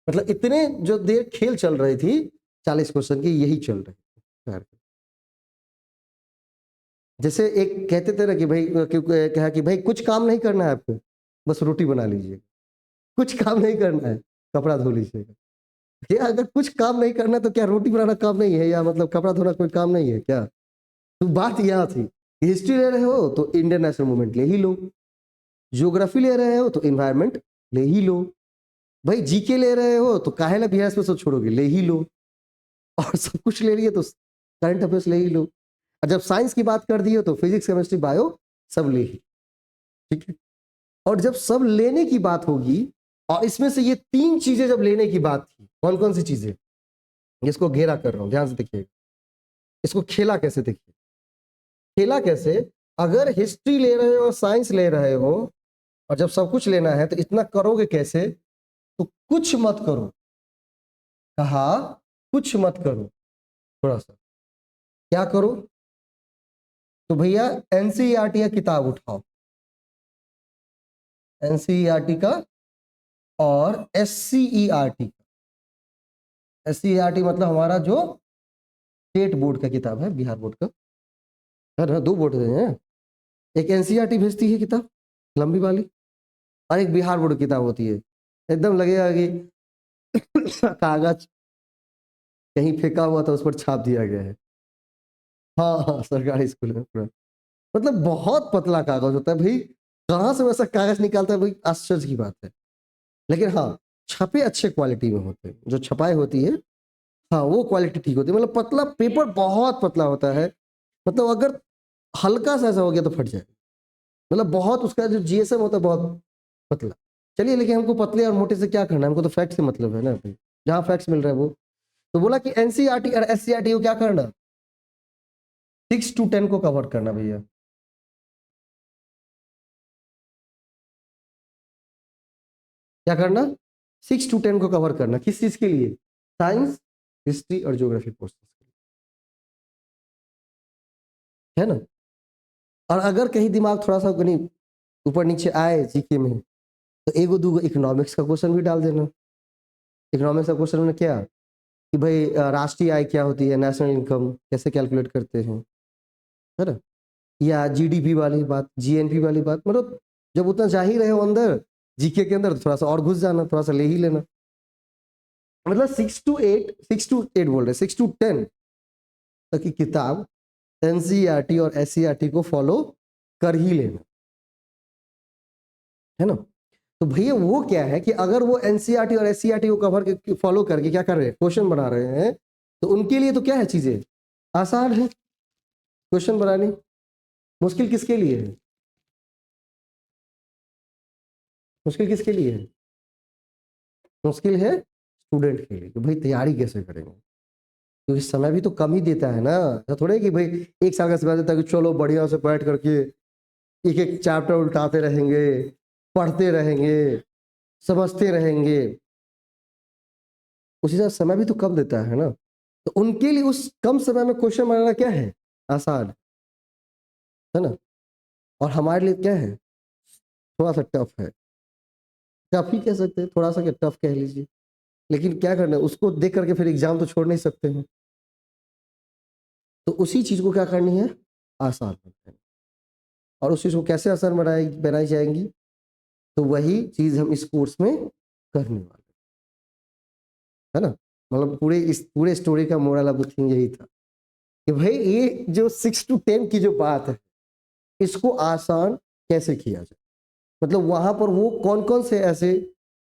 मतलब इतने जो देर खेल चल रही थी 40 क्वेश्चन की, यही चल रही थी। जैसे एक कहते थे ना कि भाई कहा कि भाई कुछ काम नहीं करना है आपको, बस रोटी बना लीजिए। कुछ काम नहीं करना है, कपड़ा धो लीजिएगा। ये अगर कुछ काम नहीं करना तो क्या रोटी बनाना काम नहीं है, या मतलब कपड़ा धोना कोई काम नहीं है क्या? तो बात यहाँ थी, हिस्ट्री ले रहे हो तो इंडियन नेशनल मूवमेंट ले ही लो, ज्योग्राफी ले रहे हो तो इन्वायरमेंट ले ही लो, भाई जीके ले रहे हो तो काहे ला बिहार में सब छोड़ोगे, ले ही लो। और सब कुछ ले लिए तो करंट अफेयर्स ले ही लो। और जब साइंस की बात कर दी हो तो फिजिक्स केमिस्ट्री बायो सब ले ही, ठीक है। और जब सब लेने की बात होगी, और इसमें से ये 3 चीजें जब लेने की बात थी, कौन कौन सी चीजें, इसको घेरा कर रहा हूं, ध्यान से देखिए, इसको खेला कैसे, देखिए खेला कैसे। अगर हिस्ट्री ले रहे हो, साइंस ले रहे हो, और जब सब कुछ लेना है तो इतना करोगे कैसे? तो कुछ मत करो, कहा कुछ मत करो, थोड़ा सा क्या करो? तो भैया एनसीईआरटी का किताब उठाओ, एनसीईआरटी का, और एससीईआरटी का। एससीईआरटी मतलब हमारा जो स्टेट बोर्ड का किताब है, बिहार बोर्ड का है ना, 2 बोर्ड हैं। एक एनसीईआरटी भेजती है किताब लंबी वाली, और एक बिहार बोर्ड की किताब होती है। एकदम लगेगा कि कागज कहीं फेंका हुआ था, उस पर छाप दिया गया है। हाँ हाँ, सरकारी स्कूल में पूरा, मतलब बहुत पतला कागज होता है भाई। कहाँ से वैसा कागज निकालता है भाई, आश्चर्य की बात है। लेकिन हाँ, छपे अच्छे क्वालिटी में होते हैं, जो छपाई होती है, हाँ वो क्वालिटी ठीक होती है। मतलब पतला पेपर बहुत पतला होता है, मतलब अगर हल्का सा ऐसा हो गया तो फट जाए। मतलब बहुत उसका जो जीएसएम होता है बहुत पतला। चलिए, लेकिन हमको पतले और मोटे से क्या करना है, हमको तो फैक्ट से मतलब है ना भाई, जहाँ फैक्ट्स मिल रहा है वो। तो बोला कि एनसीईआरटी और एससीईआरटी को क्या करना, 6 to 10 को कवर करना भैया। क्या करना, 6 to 10 को कवर करना, किस चीज के लिए? साइंस, हिस्ट्री और ज्योग्राफी पोर्शन, है ना। और अगर कहीं दिमाग थोड़ा सा कहीं ऊपर नीचे आए जीके में, तो एगो दूगो इकोनॉमिक्स का क्वेश्चन भी डाल देना। इकोनॉमिक्स का क्वेश्चन में क्या, कि भाई राष्ट्रीय आय क्या होती है, नेशनल इनकम कैसे कैलकुलेट करते हैं, है ना। या जीडीपी वाली बात, जीएनपी वाली बात, मतलब जब उतना जा ही रहे हो अंदर जीके के अंदर, तो थोड़ा सा और घुस जाना, थोड़ा सा ले ही लेना। मतलब 6 to 8 बोल रहे, 6 to 10 तक की किताब एनसीईआरटी और एससीईआरटी को फॉलो कर ही लेना, है ना। तो भैया वो क्या है कि अगर वो एनसीईआरटी और एससीईआरटी को कवर फॉलो करके क्या कर रहे हैं, क्वेश्चन बना रहे हैं, तो उनके लिए तो क्या है, चीजें आसान है क्वेश्चन बनानी। मुश्किल किसके लिए है? मुश्किल किसके लिए है? मुश्किल है स्टूडेंट के लिए, कि भाई तैयारी कैसे करेंगे, क्योंकि समय भी तो कम ही देता है ना। ऐसा थोड़ा है कि भाई 1 साल का समय देता है कि चलो बढ़िया से बैठ करके एक एक चैप्टर उल्टाते रहेंगे, पढ़ते रहेंगे, समझते रहेंगे। उसी तरह समय भी तो कम देता है ना। तो उनके लिए उस कम समय में क्वेश्चन बनाना क्या है, आसान, है ना। और हमारे लिए क्या है, थोड़ा सा टफ है, टफ ही कह सकते हैं, थोड़ा सा क्या टफ कह लीजिए, लेकिन क्या करना है, उसको देख करके फिर एग्जाम तो छोड़ नहीं सकते हैं। तो उसी चीज को क्या करनी है, आसान बनानी है। और उस चीज को कैसे आसान बनाई जाएंगी, तो वही चीज हम इस कोर्स में करने वाले है ना। मतलब पूरे स्टोरी का मोरल ऑफ द थिंग यही था कि भाई ये जो 6 to 10 की जो बात है, इसको आसान कैसे किया जाए, मतलब वहां पर वो कौन कौन से ऐसे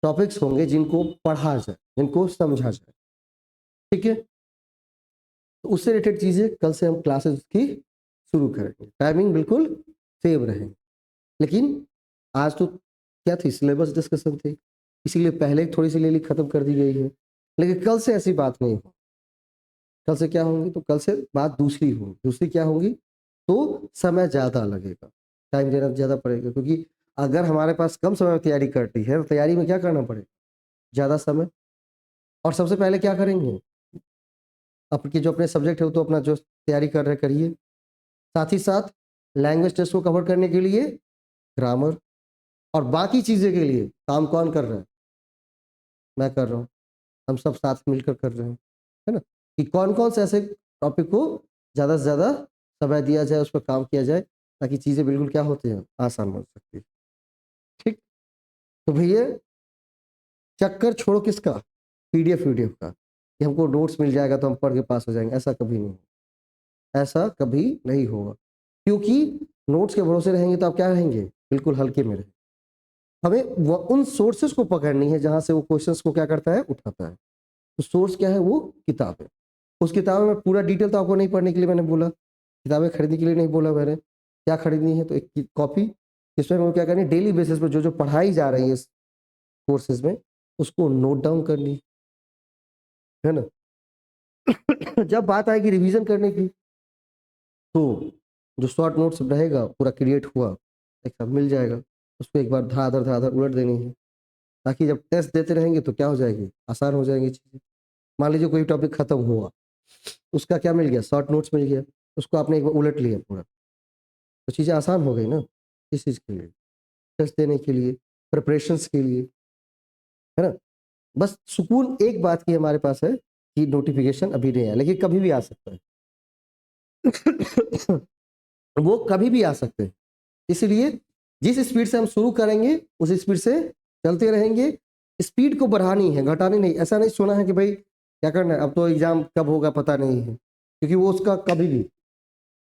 टॉपिक्स होंगे जिनको पढ़ा जाए, जिनको समझा जाए, ठीक है। तो उससे रिलेटेड चीजें कल से हम क्लासेस की शुरू करेंगे, टाइमिंग बिल्कुल सेम रहेंगे। लेकिन आज तो क्या थी, सिलेबस डिस्कशन थी, इसीलिए पहले थोड़ी सी लेली खत्म कर दी गई है। लेकिन कल से ऐसी बात नहीं हो, कल से क्या होंगी, तो कल से बात दूसरी होगी। दूसरी क्या होगी, तो समय ज़्यादा लगेगा, टाइम देना ज़्यादा पड़ेगा, क्योंकि अगर हमारे पास कम समय में तैयारी करनी है तो तैयारी में क्या करना पड़ेगा, ज़्यादा समय। और सबसे पहले क्या करेंगे, आपके जो अपने सब्जेक्ट है वो तो अपना जो तैयारी कर रहे करिए, साथ ही साथ लैंग्वेज टेस्ट को कवर करने के लिए ग्रामर, और बाकी चीज़ें के लिए काम कौन कर रहा है, मैं कर रहा हूँ, हम सब साथ मिलकर कर रहे हैं, है ना। कि कौन कौन से ऐसे टॉपिक को ज़्यादा से ज़्यादा समय दिया जाए, उस पर काम किया जाए, ताकि चीज़ें बिल्कुल क्या होती हैं, आसान बन सकती है, ठीक। तो भैया चक्कर छोड़ो किसका, पीडीएफ वीडीएफ का, कि हमको नोट्स मिल जाएगा तो हम पढ़ के पास हो जाएंगे, ऐसा कभी नहीं, ऐसा कभी नहीं होगा। क्योंकि नोट्स के भरोसे रहेंगे तो आप क्या रहेंगे, बिल्कुल हल्के में रहेंगे। हमें वो उन सोर्सेस को पकड़नी है जहां से वो क्वेश्चंस को क्या करता है, उठाता है। तो सोर्स क्या है, वो किताब है। उस किताब में पूरा डिटेल तो आपको नहीं पढ़ने के लिए मैंने बोला, किताबें खरीदने के लिए नहीं बोला मैंने। क्या खरीदनी है, तो एक कॉपी, जिसमें हमें क्या करनी है, डेली बेसिस पर जो जो पढ़ाई जा रही है इस कोर्सेज में, उसको नोट डाउन करनी है ना। जब बात आएगी रिवीजन करने की, तो जो शॉर्ट नोट्स रहेगा पूरा क्रिएट हुआ, एक साथ मिल जाएगा, उसको एक बार धड़ाधड़ उलट देनी है, ताकि जब टेस्ट देते रहेंगे तो क्या हो जाएगी, आसान हो जाएंगी चीज़ें। मान लीजिए कोई टॉपिक खत्म हुआ, उसका क्या मिल गया, शॉर्ट नोट्स मिल गया, उसको आपने एक बार उलट लिया पूरा, तो चीज़ें आसान हो गई ना, इस चीज़ के लिए, टेस्ट देने के लिए, प्रिपरेशंस के लिए, है ना। बस सुकून एक बात की हमारे पास है कि नोटिफिकेशन अभी नहीं आया, लेकिन कभी भी आ सकता है। वो कभी भी आ सकते हैं, इसलिए जिस स्पीड से हम शुरू करेंगे उस स्पीड से चलते रहेंगे। स्पीड को बढ़ानी है, घटानी नहीं। ऐसा नहीं सोना है कि भाई क्या करना है, अब तो एग्जाम कब होगा पता नहीं है, क्योंकि वो उसका कभी भी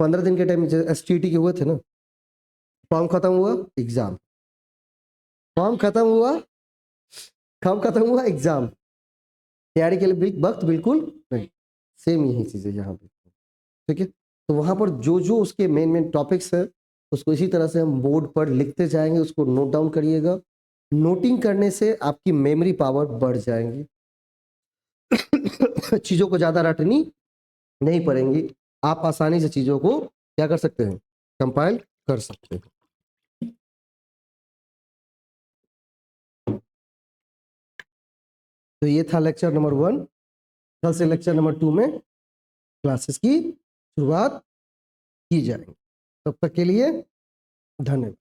15 दिन के टाइम एसटीटी के हुए थे ना, फॉर्म खत्म हुआ एग्जाम, फॉर्म खत्म हुआ, कब खत्म हुआ एग्जाम, तैयारी के लिए वक्त बिल्कुल नहीं। सेम यही चीज़ है यहाँ पे, ठीक है। तो वहाँ पर जो जो उसके मेन मेन टॉपिक्स है, उसको इसी तरह से हम बोर्ड पर लिखते जाएंगे, उसको नोट डाउन करिएगा। नोटिंग करने से आपकी मेमोरी पावर बढ़ जाएंगी। चीज़ों को ज़्यादा रटनी नहीं पड़ेंगी, आप आसानी से चीज़ों को क्या कर सकते हैं, कंपाइल कर सकते हैं। तो ये था लेक्चर नंबर 1। कल से लेक्चर नंबर 2 में क्लासेस की शुरुआत की जाएगी। तब तक के लिए धन्यवाद।